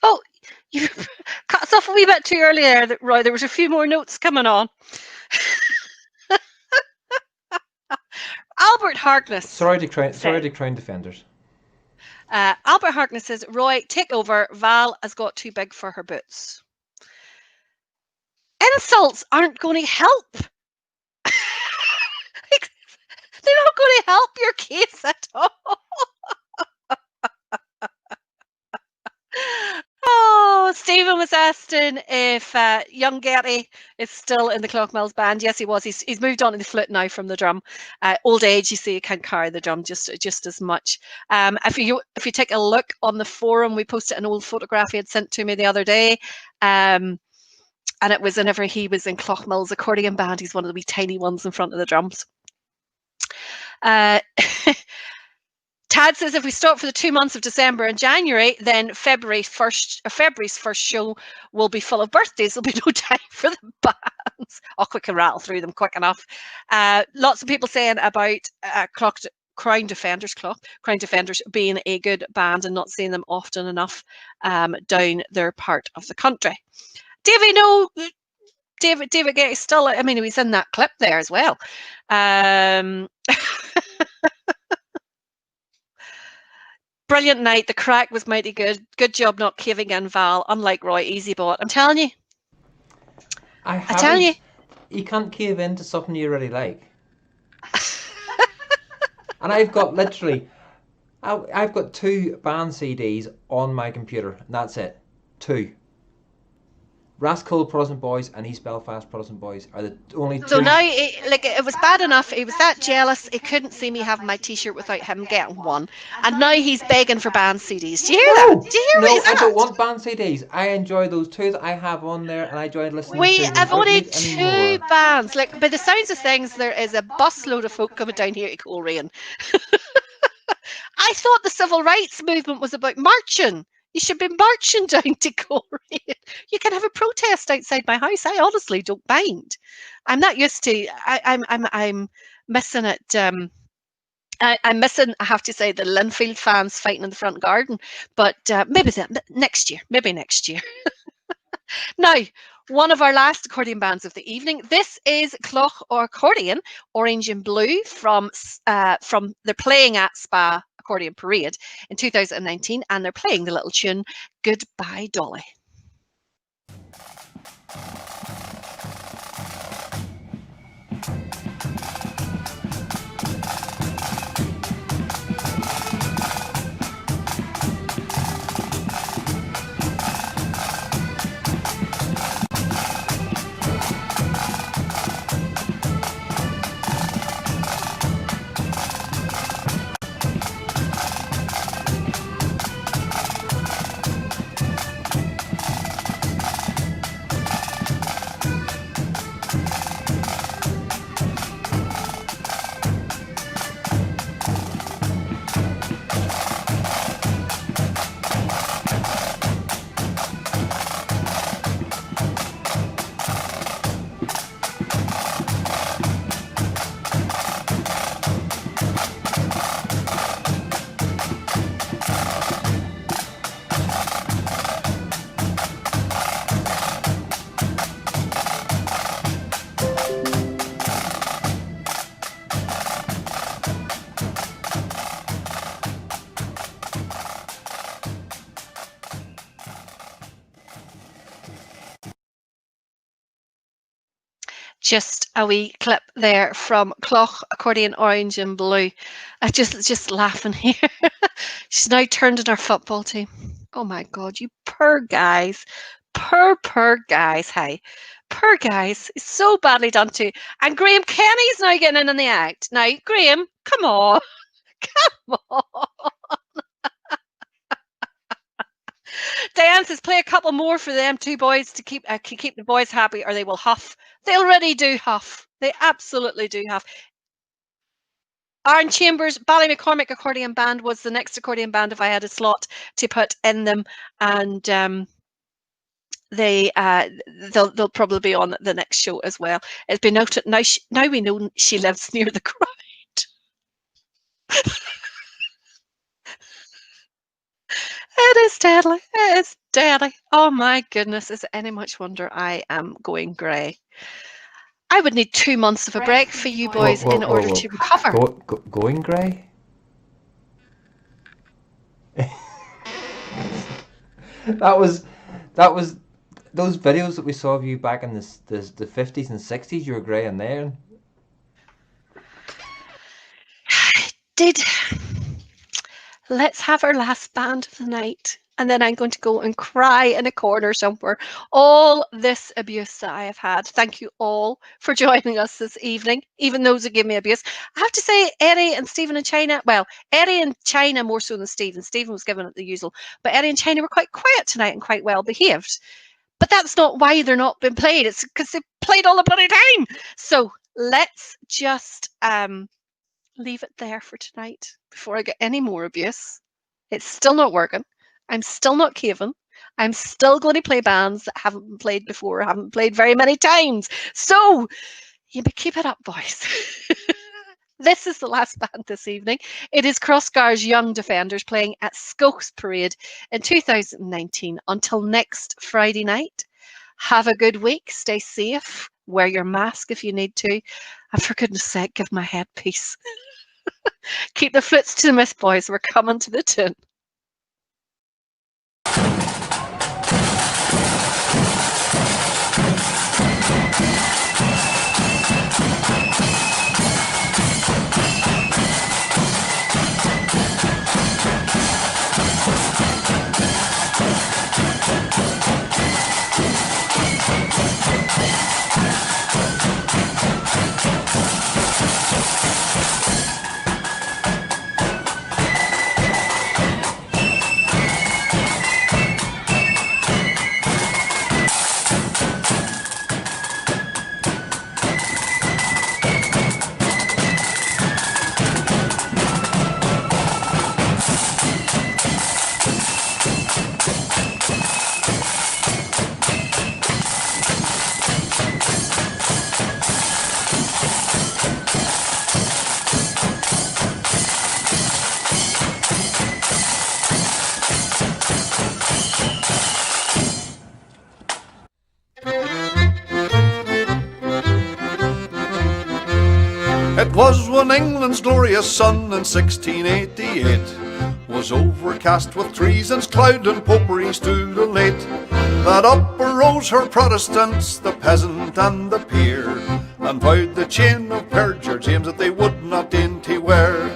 Oh, you cut us off a wee bit too early there, Roy. There was a few more notes coming on. Albert Harkness. Sorry to Crown Defenders. Albert Harkness says, Roy, take over. Val has got too big for her boots. Insults aren't going to help. They're not going to help your case at all. Oh, Stephen was asking if young Gertie is still in the Cloughmills band. Yes, he was. He's moved on to the flute now from the drum. Old age, you see, you can't carry the drum just as much. If you take a look on the forum, we posted an old photograph he had sent to me the other day. And it was whenever he was in Cloughmills accordion band. He's one of the wee tiny ones in front of the drums. Tad says if we stop for the 2 months of December and January, then February's first show will be full of birthdays. There'll be no time for the bands. Oh, we can rattle through them quick enough. Lots of people saying about Crown Defenders being a good band and not seeing them often enough down their part of the country. David Getty still, I mean, he was in that clip there as well. Brilliant night. The crack was mighty good. Good job not caving in, Val. Unlike Roy, easy bought. I'm telling you. I tell you. You can't cave into something you really like. And I've got literally, I've got 2 band CDs on my computer, and that's it. 2. Rascal Protestant Boys and East Belfast Protestant Boys are the only So two. now, it was bad enough. He was that jealous. He couldn't see me having my T-shirt without him getting one, and now he's begging for band CDs. Do you hear that? No, Do you hear what no, he's I don't at? want band CDs. I enjoy those 2 that I have on there, and I enjoy listening We to them. have I don't only need any two more. bands. Like, by the sounds of things, there is a busload of folk coming down here to Coleraine. I thought the civil rights movement was about marching. You should be marching down to Coleraine. You can have a protest outside my house. I honestly don't mind. I'm not used to. I'm missing it. I'm missing, I have to say, the Linfield fans fighting in the front garden. But maybe next year. Maybe next year. Now, one of our last accordion bands of the evening. This is Cloch or Accordion, Orange and Blue, from they're playing at Spa Accordion Parade in 2019, and they're playing the little tune Goodbye Dolly. Just a wee clip there from Cloch, Accordion, Orange and Blue. I just laughing here. She's now turned in our football team. Oh my God, you poor guys. Poor guys, hey. Poor guys. It's so badly done to. And Graham Kenny's now getting in the act. Now, Graham, come on. Come on. Diane says, play a couple more for them 2 boys to keep the boys happy, or they will huff. They already do huff. They absolutely do huff. Aaron Chambers, Ballymaccormick Accordion Band was the next accordion band if I had a slot to put in them, and they'll probably be on the next show as well. It's been noted now. Now we know she lives near the crowd. It is deadly. It is deadly. Oh my goodness! Is it any much wonder I am going grey? I would need 2 months of a break for you boys in order to recover. Going grey? that was those videos that we saw of you back in the 50s and 60s. You were grey in there. Let's have our last band of the night, and then I'm going to go and cry in a corner somewhere. All this abuse that I have had. Thank you all for joining us this evening, even those who give me abuse. I have to say, Eddie and Stephen and China, well, Eddie and China more so than Stephen. Stephen was giving it the usual, but Eddie and China were quite quiet tonight and quite well behaved. But that's not why they're not being played. It's because they played all the bloody time. So let's just leave it there for tonight before I get any more abuse. It's still not working. I'm still not caving. I'm still going to play bands that haven't been played before, haven't played very many times. So you keep it up, boys. This is the last band this evening. It is Crossgar's Young Defenders playing at Skokes Parade in 2019. Until next Friday night, have a good week. Stay safe. Wear your mask if you need to. And for goodness sake, give my head peace. Keep the flutes to the myth, boys. We're coming to the tune. It was when England's glorious sun in 1688 was overcast with treason's cloud and popery stood elate, that up arose her Protestants, the peasant and the peer, and vowed the chain of perjure James that they would not dainty wear.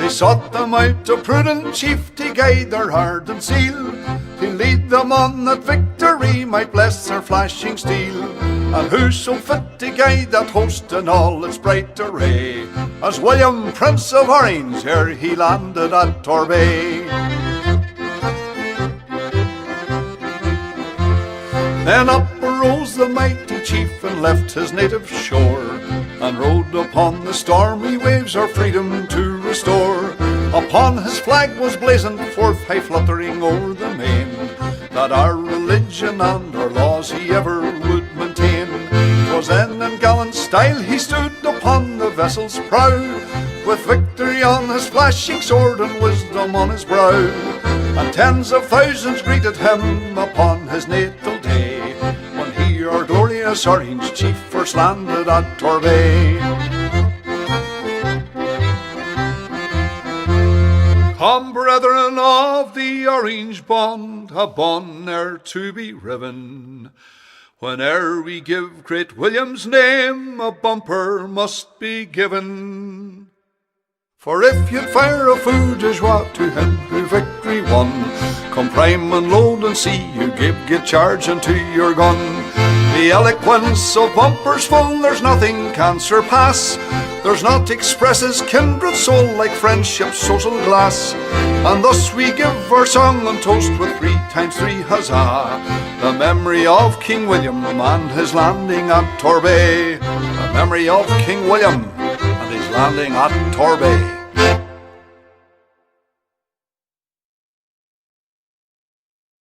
They sought them out a prudent chief to guide their heart and seal, to lead them on that victory might bless their flashing steel. And who so fit to guide that host in all its bright array as William, Prince of Orange, ere he landed at Torbay. Then up arose the mighty chief and left his native shore, and rode upon the stormy waves our freedom to restore. Upon his flag was blazoned forth, high fluttering o'er the main, that our religion and our laws he ever would maintain. 'Twas then in gallant style he stood upon the vessel's prow, with victory on his flashing sword and wisdom on his brow. And tens of thousands greeted him upon his natal day, when he, our glorious Orange chief, first landed at Torbay. Come, brethren of the Orange bond, a bond ne'er to be riven. Whene'er we give great William's name, a bumper must be given. For if you'd fire a feu de joie to him who victory won, come prime and load and see you give charge unto your gun. The eloquence of bumpers full there's nothing can surpass. There's naught expresses kindred soul like friendship's social glass. And thus we give our song and toast with 3 times 3 huzzah, the memory of King William and his landing at Torbay. The memory of King William and his landing at Torbay.